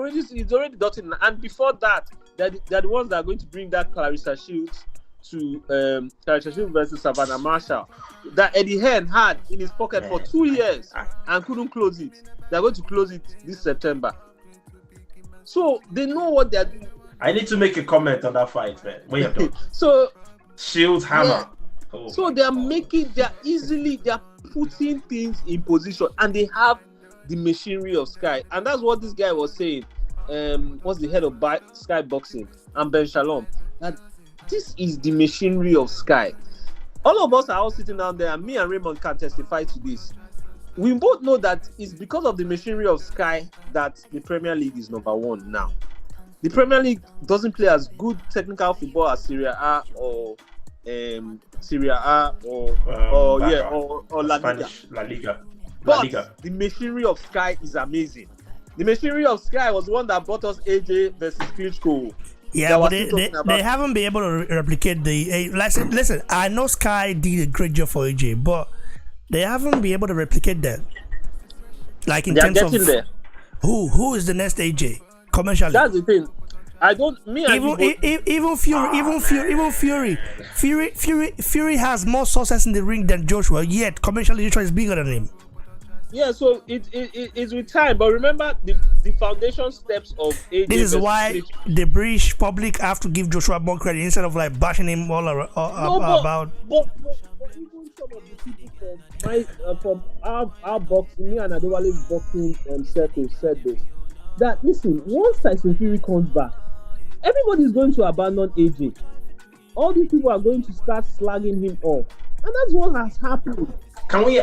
Speaker 6: done it. And before that, they're the ones that are going to bring that Clarissa Shields to Clarissa Shields versus Savannah Marshall that Eddie Hearn had in his pocket for 2 years and couldn't close it. They're going to close it this September. So they know what they're doing.
Speaker 1: I need to make a comment on that fight, man. When you're done.
Speaker 6: So
Speaker 1: Shields hammer.
Speaker 6: Yeah. So they're putting things in position, and they have the machinery of Sky, and that's what this guy was saying. What's the head of Sky Boxing and Ben Shalom? That this is the machinery of Sky. All of us are all sitting down there, and me and Raymond can testify to this. We both know that it's because of the machinery of Sky that the Premier League is number one now. The Premier League doesn't play as good technical football as Serie A or La Liga.
Speaker 1: La Liga.
Speaker 6: But the machinery of Sky is amazing. The machinery of Sky was one that brought us AJ versus Klitschko.
Speaker 4: Yeah, but they haven't been able to replicate the. Listen, I know Sky did a great job for AJ, but they haven't been able to replicate that. Like in terms of
Speaker 6: there.
Speaker 4: Who is the next AJ commercially?
Speaker 6: That's the thing. I don't.
Speaker 4: Fury has more success in the ring than Joshua. Yet commercially, Joshua is bigger than him.
Speaker 6: Yeah, so it's with time. But remember the foundation steps of AJ.
Speaker 4: This is why the British public have to give Joshua more credit instead of like bashing him all about.
Speaker 6: But even some of the people from our boxing, me and Adewale's boxing circle said this. That listen, once Tyson Fury comes back, everybody's going to abandon AJ. All these people are going to start slagging him off, and that's what has happened.
Speaker 1: Can we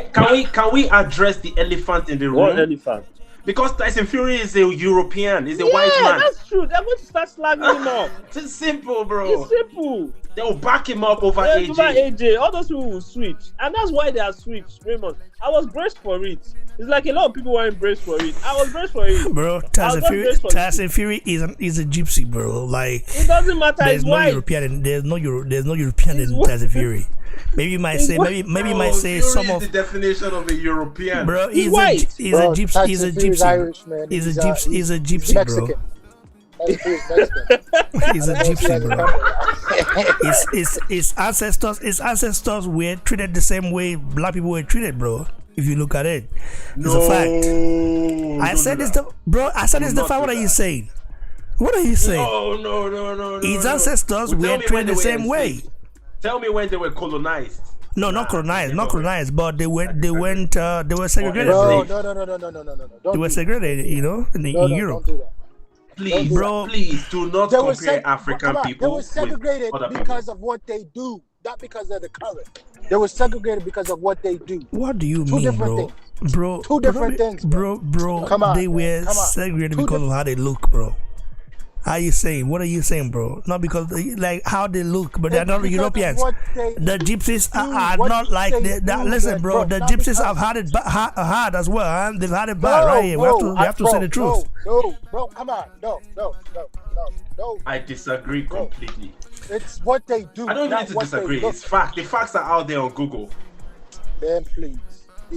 Speaker 1: address the elephant in the room?
Speaker 6: What elephant?
Speaker 1: Because Tyson Fury is a European, he's a white man.
Speaker 6: Yeah, that's true. They're going to start slagging him off.
Speaker 1: It's simple, bro.
Speaker 6: It's simple.
Speaker 1: They'll back him up over AJ.
Speaker 6: All those people will switch, and that's why they are switched. Raymond, I was braced for it. It's like a lot of people weren't braced for it. I was braced for it.
Speaker 4: Bro, Tyson Fury is a gypsy, bro. Like
Speaker 6: it doesn't matter.
Speaker 4: There's no European. There's no European in Tyson Fury. Maybe you might say. Maybe you might say some of
Speaker 1: the definition of a European.
Speaker 4: Bro, he's a gypsy. He's a gypsy.
Speaker 5: Irish, man.
Speaker 4: He's a gypsy, bro. He's a gypsy, bro. His ancestors were treated the same way black people were treated, bro. If you look at it, it's a fact. I said it's the fact. What are you saying? What are you saying?
Speaker 1: No.
Speaker 4: His ancestors were treated the same way.
Speaker 1: Tell me when they were colonized.
Speaker 4: No, not colonized, but they were segregated.
Speaker 5: No.
Speaker 4: They were segregated, in Europe.
Speaker 5: Don't do that.
Speaker 1: Please, bro, please do not compare African people.
Speaker 5: They were segregated because of what they do, not because of the color. They were segregated because of what they do.
Speaker 4: What do you mean, bro? Bro,
Speaker 5: two different things,
Speaker 4: bro. Come on, they were segregated because of how they look, bro. How you saying? What are you saying, bro? Not because like how they look, but they're not Europeans. The gypsies are not like listen, bro. The gypsies have had it hard as well. Huh? They've had it bad, right here. We have to say the truth.
Speaker 5: No, bro, come on, no.
Speaker 1: I disagree completely.
Speaker 5: It's what they do.
Speaker 1: I don't need to disagree. It's fact. The facts are out there on Google.
Speaker 5: Then please.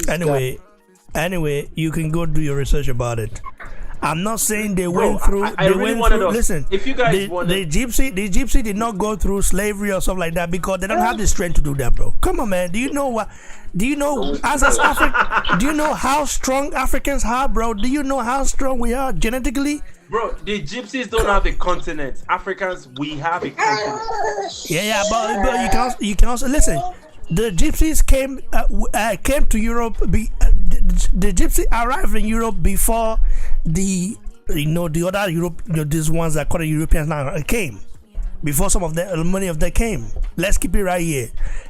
Speaker 4: Anyway, you can go do your research about it. I'm not saying they
Speaker 1: Bro,
Speaker 4: went through.
Speaker 1: I
Speaker 4: they
Speaker 1: really
Speaker 4: went
Speaker 1: wanted
Speaker 4: through.
Speaker 1: us.
Speaker 4: Listen,
Speaker 1: If you guys wanted,
Speaker 4: the gypsy did not go through slavery or something like that because they don't have the strength to do that, bro. Come on, man. Do you know what? Do you know as African? Do you know how strong Africans are, bro? Do you know how strong we are genetically?
Speaker 1: bro, the gypsies don't have a continent. Africans, we have a continent.
Speaker 4: Yeah, but you can also listen. The gypsies came to Europe. The gypsy arrived in Europe before the other Europe, these ones that call the Europeans now came. Before many of them came. Let's keep it right here.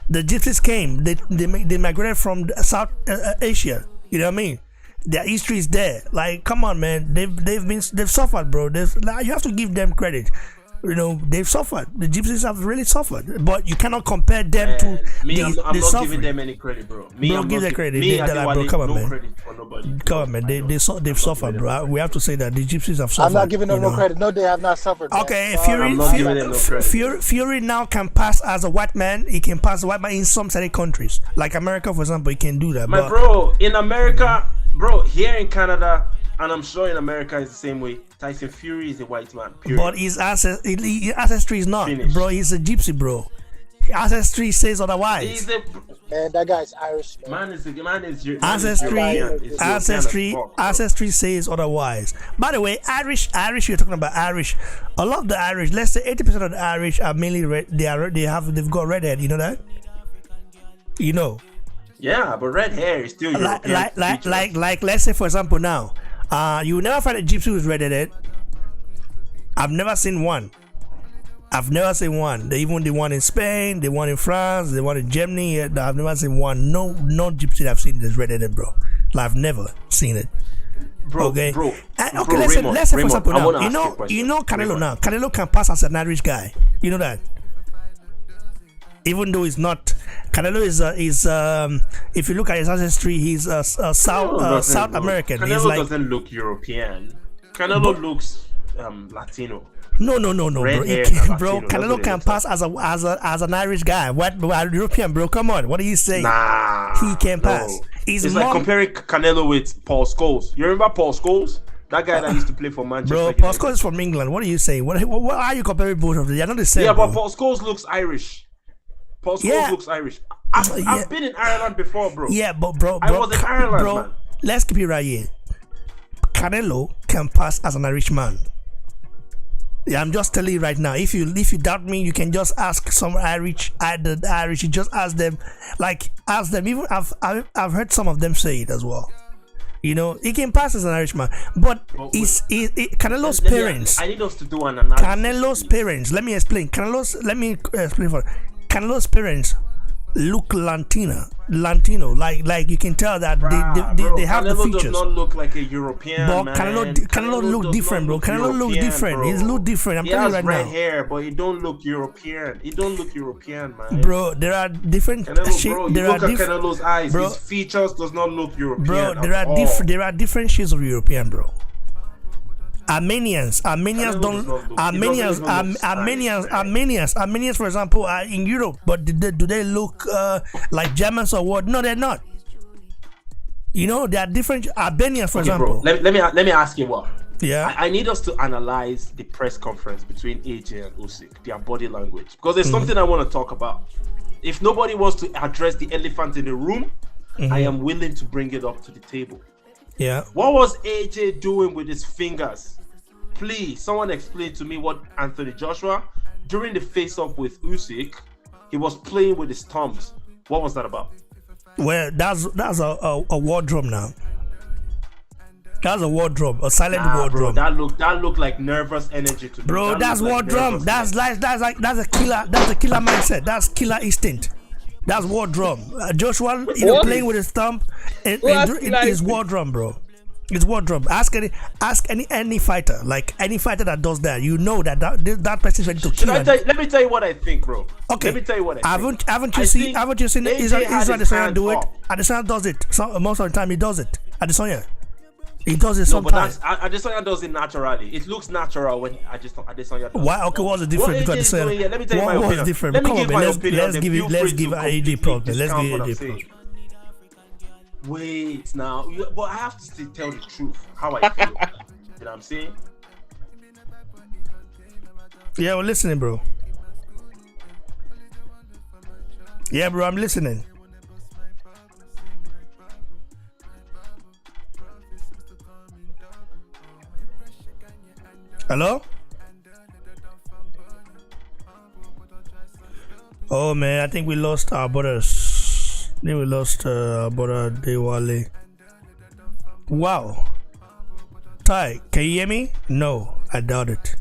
Speaker 4: The gypsies came. They migrated from South Asia. You know what I mean? Their history is there. Like, come on, man. They've suffered, bro. You have to give them credit. You know, they've suffered. The gypsies have really suffered, but you cannot compare them to
Speaker 1: I'm not
Speaker 4: suffering.
Speaker 1: giving them any credit, bro.
Speaker 4: Give them credit. Bro, come on, man. Come on, man. They've suffered, bro. We have to say that the gypsies have suffered.
Speaker 5: I'm not giving them no credit. No, they have not suffered.
Speaker 4: Okay,
Speaker 5: man.
Speaker 4: Fury now can pass as a white man. He can pass as a white man in some certain countries, like America, for example. He can do that.
Speaker 1: My bro, in America, bro, here in Canada, and I'm sure in America it's the same way. Tyson Fury is a white man. Period.
Speaker 4: But his ancestry is not,
Speaker 1: Finished.
Speaker 4: bro. He's a gypsy, bro. Ancestry says otherwise.
Speaker 5: Man, that guy's Irish, man.
Speaker 4: Ancestry says otherwise. By the way, Irish. You're talking about Irish. A lot of the Irish, let's say 80% of the Irish are mainly red. They've got red hair. You know that? You know.
Speaker 1: Yeah, but red hair is still European.
Speaker 4: Like let's say for example now, you will never find a gypsy who's red-headed. I've never seen one. Even the one in Spain, the one in France, the one in Germany. I've never seen one. No gypsy I've seen that's red-headed, bro. Like, I've never seen it.
Speaker 1: Bro,
Speaker 4: okay.
Speaker 1: Bro,
Speaker 4: let's say for example now. You know Canelo
Speaker 1: Raymond.
Speaker 4: now. Canelo can pass as an Irish guy. You know that. Even though he's not, Canelo is if you look at his ancestry, he's South American.
Speaker 1: Canelo
Speaker 4: he's like,
Speaker 1: doesn't look European. Canelo looks Latino.
Speaker 4: No, bro. Canelo can pass as an Irish guy. What European, bro? Come on, what are you saying?
Speaker 1: Nah,
Speaker 4: he can pass.
Speaker 1: It's like comparing Canelo with Paul Scholes. You remember Paul Scholes? That guy that used to play for Manchester
Speaker 4: Bro,
Speaker 1: United.
Speaker 4: Paul Scholes is from England. What are you saying? What are you comparing both of them? They're not the same.
Speaker 1: Yeah,
Speaker 4: bro.
Speaker 1: but Paul Scholes looks Irish. Paul Scholes looks Irish. I've been in Ireland before, bro.
Speaker 4: Yeah, but bro,
Speaker 1: I was in Ireland,
Speaker 4: bro.
Speaker 1: man.
Speaker 4: Let's keep it right here. Canelo can pass as an Irish man. Yeah, I'm just telling you right now. If you doubt me, you can just ask some Irish. You just ask them. Even I've heard some of them say it as well. You know, he can pass as an Irishman, but Canelo's parents.
Speaker 1: I need us to do an analysis.
Speaker 4: Canelo's parents. Let me explain. Canelo's parents look Latino. Like you can tell that they have
Speaker 1: Canelo
Speaker 4: the features.
Speaker 1: does not look like a European.
Speaker 4: But
Speaker 1: man.
Speaker 4: Canelo look different, bro. Canelo look different. He look different. I'm telling you right now.
Speaker 1: He has red hair, but he don't look European. He don't look European, man.
Speaker 4: Bro, there are different.
Speaker 1: Canelo, bro, look at Canelo's eyes.
Speaker 4: Bro,
Speaker 1: his features does not look European.
Speaker 4: Bro, there are different shades of European, bro. Armenians, for example, are in Europe, but do they look like Germans or what? No, they're not. You know, they are different. Albanians, for example.
Speaker 1: Bro, let me ask you what.
Speaker 4: Yeah.
Speaker 1: I need us to analyze the press conference between AJ and Usyk, their body language, because there's something I want to talk about. If nobody wants to address the elephant in the room, I am willing to bring it up to the table.
Speaker 4: Yeah.
Speaker 1: What was AJ doing with his fingers? Please, someone explain to me what Anthony Joshua, during the face-off with Usyk, he was playing with his thumbs. What was that about?
Speaker 4: Well, that's a war drum now. That's a war drum, a silent war drum.
Speaker 1: That looked like nervous energy to me.
Speaker 4: Bro, that's war drum. That's a killer mindset. That's killer instinct. That's war drum. Joshua, playing with his thumb, it is war drum, bro. It's war drum. Ask any fighter, like any fighter that does that, you know that person's ready to kill.
Speaker 1: Let me tell you what I think, bro.
Speaker 4: Okay.
Speaker 1: Let me tell you what I think.
Speaker 4: Haven't you seen Israel Adesanya do it? Adesanya does it. Most of the time he does it. Adesanya. He does it sometimes.
Speaker 1: But Adesanya does it naturally. It looks natural when Adesanya does it.
Speaker 4: Why? Okay, what's the difference between Adesanya?
Speaker 1: Let me tell you my opinion.
Speaker 4: What's different?
Speaker 1: Let me
Speaker 4: Come
Speaker 1: give
Speaker 4: on,
Speaker 1: my
Speaker 4: man.
Speaker 1: opinion.
Speaker 4: Let's give AJ props. Let's give AJ props.
Speaker 1: Wait now, but I have to still tell the truth how I feel. You know what I'm saying?
Speaker 4: Yeah, we're listening, bro. Yeah, bro, I'm listening. Hello? Oh man, I think we lost our brothers. I think we lost our brother Dewale. Wow. Ty, can you hear me? No, I doubt it.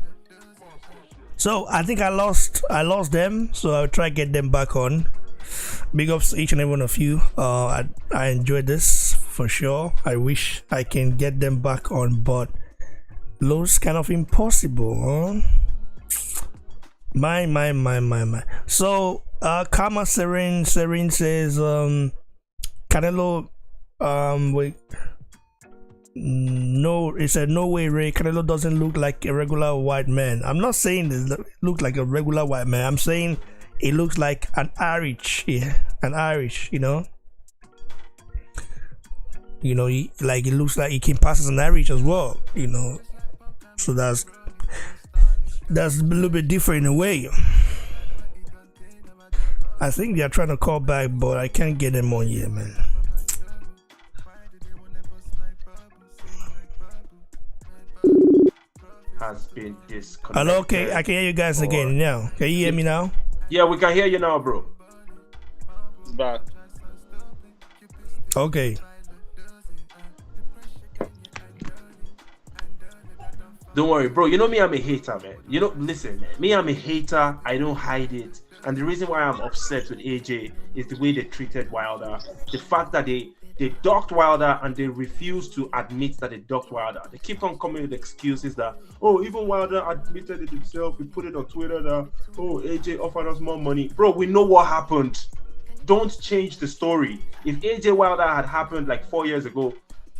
Speaker 4: So I think I lost them, so I'll try to get them back on. Big ups to each and every one of you. I enjoyed this for sure. I wish I can get them back on, but looks kind of impossible, huh? My. So Karma Serene says Canelo wait. No, it said no way, Ray. Canelo doesn't look like a regular white man. I'm not saying it look like a regular white man. I'm saying it looks like an Irish, you know. You know, it looks like he can pass as an Irish as well, you know. So that's a little bit different in a way. I think they are trying to call back, but I can't get them on yet, man.
Speaker 1: Has been disconnected.
Speaker 4: Hello, okay, I can hear you guys again now. Can you hear me now?
Speaker 1: Yeah, we can hear you now, bro.
Speaker 6: It's back.
Speaker 4: Okay.
Speaker 1: Don't worry, bro. You know me, I'm a hater, man. You know, listen, man. Me, I'm a hater. I don't hide it. And the reason why I'm upset with AJ is the way they treated Wilder. The fact that they docked Wilder and they refuse to admit that they docked Wilder. They keep on coming with excuses that, oh, even Wilder admitted it himself. He put it on Twitter that, oh, AJ offered us more money. Bro, we know what happened. Don't change the story. If AJ Wilder had happened like 4 years ago,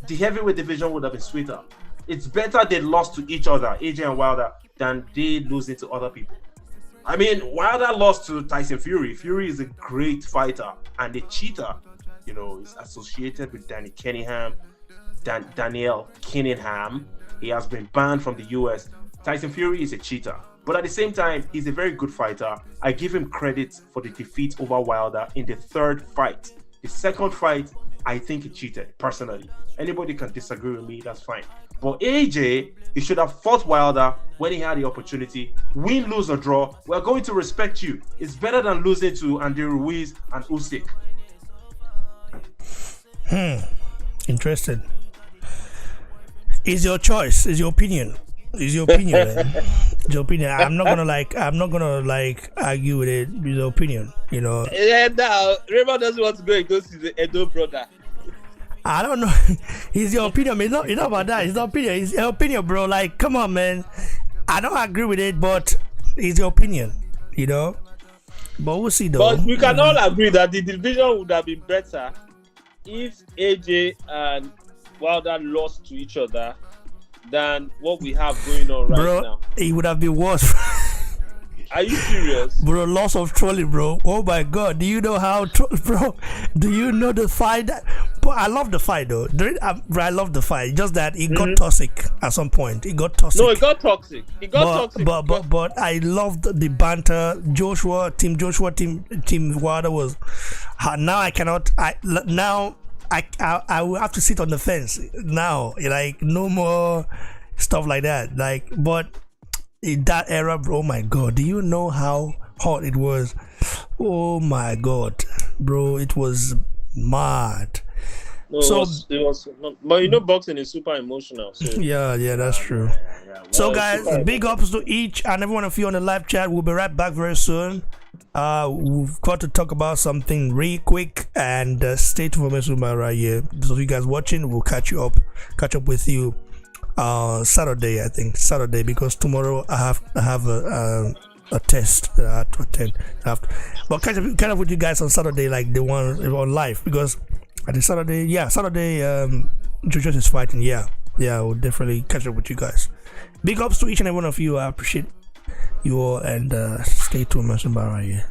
Speaker 1: the heavyweight division would have been sweeter. It's better they lost to each other, AJ and Wilder, than they losing to other people. I mean, Wilder lost to Tyson Fury. Fury is a great fighter and a cheater. You know, he's associated with Daniel Cunningham. He has been banned from the US. Tyson Fury is a cheater. But at the same time, he's a very good fighter. I give him credit for the defeat over Wilder in the third fight. The second fight, I think he cheated, personally. Anybody can disagree with me, that's fine. But AJ, he should have fought Wilder when he had the opportunity. Win, lose, or draw, we're going to respect you. It's better than losing to Andy Ruiz and Usyk.
Speaker 4: Interesting. It's your choice. It's your opinion. It's your opinion, man. It's your opinion. I'm not gonna argue with it. It's your opinion, you know.
Speaker 6: Yeah, now Raymond doesn't want to go and go see the Edo brother.
Speaker 4: I don't know. It's your opinion, man. It's not about that. It's your opinion. It's your opinion, bro. Like, come on, man. I don't agree with it, but it's your opinion, you know. But we'll see, though.
Speaker 6: But we can all agree that the division would have been better if AJ and Wilder lost to each other than what we have going on right now.
Speaker 4: It would have been worse.
Speaker 6: Are you serious?
Speaker 4: Bro, loss of trolling, bro. Oh my god. Do you know how bro? Do you know the fight? But I love the fight though. I love the fight. Just that it got toxic at some point. It got toxic.
Speaker 6: No, it got toxic.
Speaker 4: But I loved the banter. Team Wilder was. Now I cannot. I will have to sit on the fence now. Like no more stuff like that. Like, but in that era, bro, oh my god, do you know how hot it was? Oh my god, bro, it was mad.
Speaker 6: No, so it was not, but you know, boxing is super emotional. So.
Speaker 4: Yeah, that's true. So guys, big ups to each and every one of you on the live chat. We'll be right back very soon. We've got to talk about something really quick, and stay tuned for me right here. So you guys watching, we'll catch up with you Saturday, I think Saturday, because tomorrow I have a test that I have to attend. But catch up with you guys on Saturday, like the one on live, because at the Saturday, Joyce is fighting. Yeah, we'll definitely catch up with you guys. Big ups to each and every one of you. I appreciate you all, and stay tuned, right here.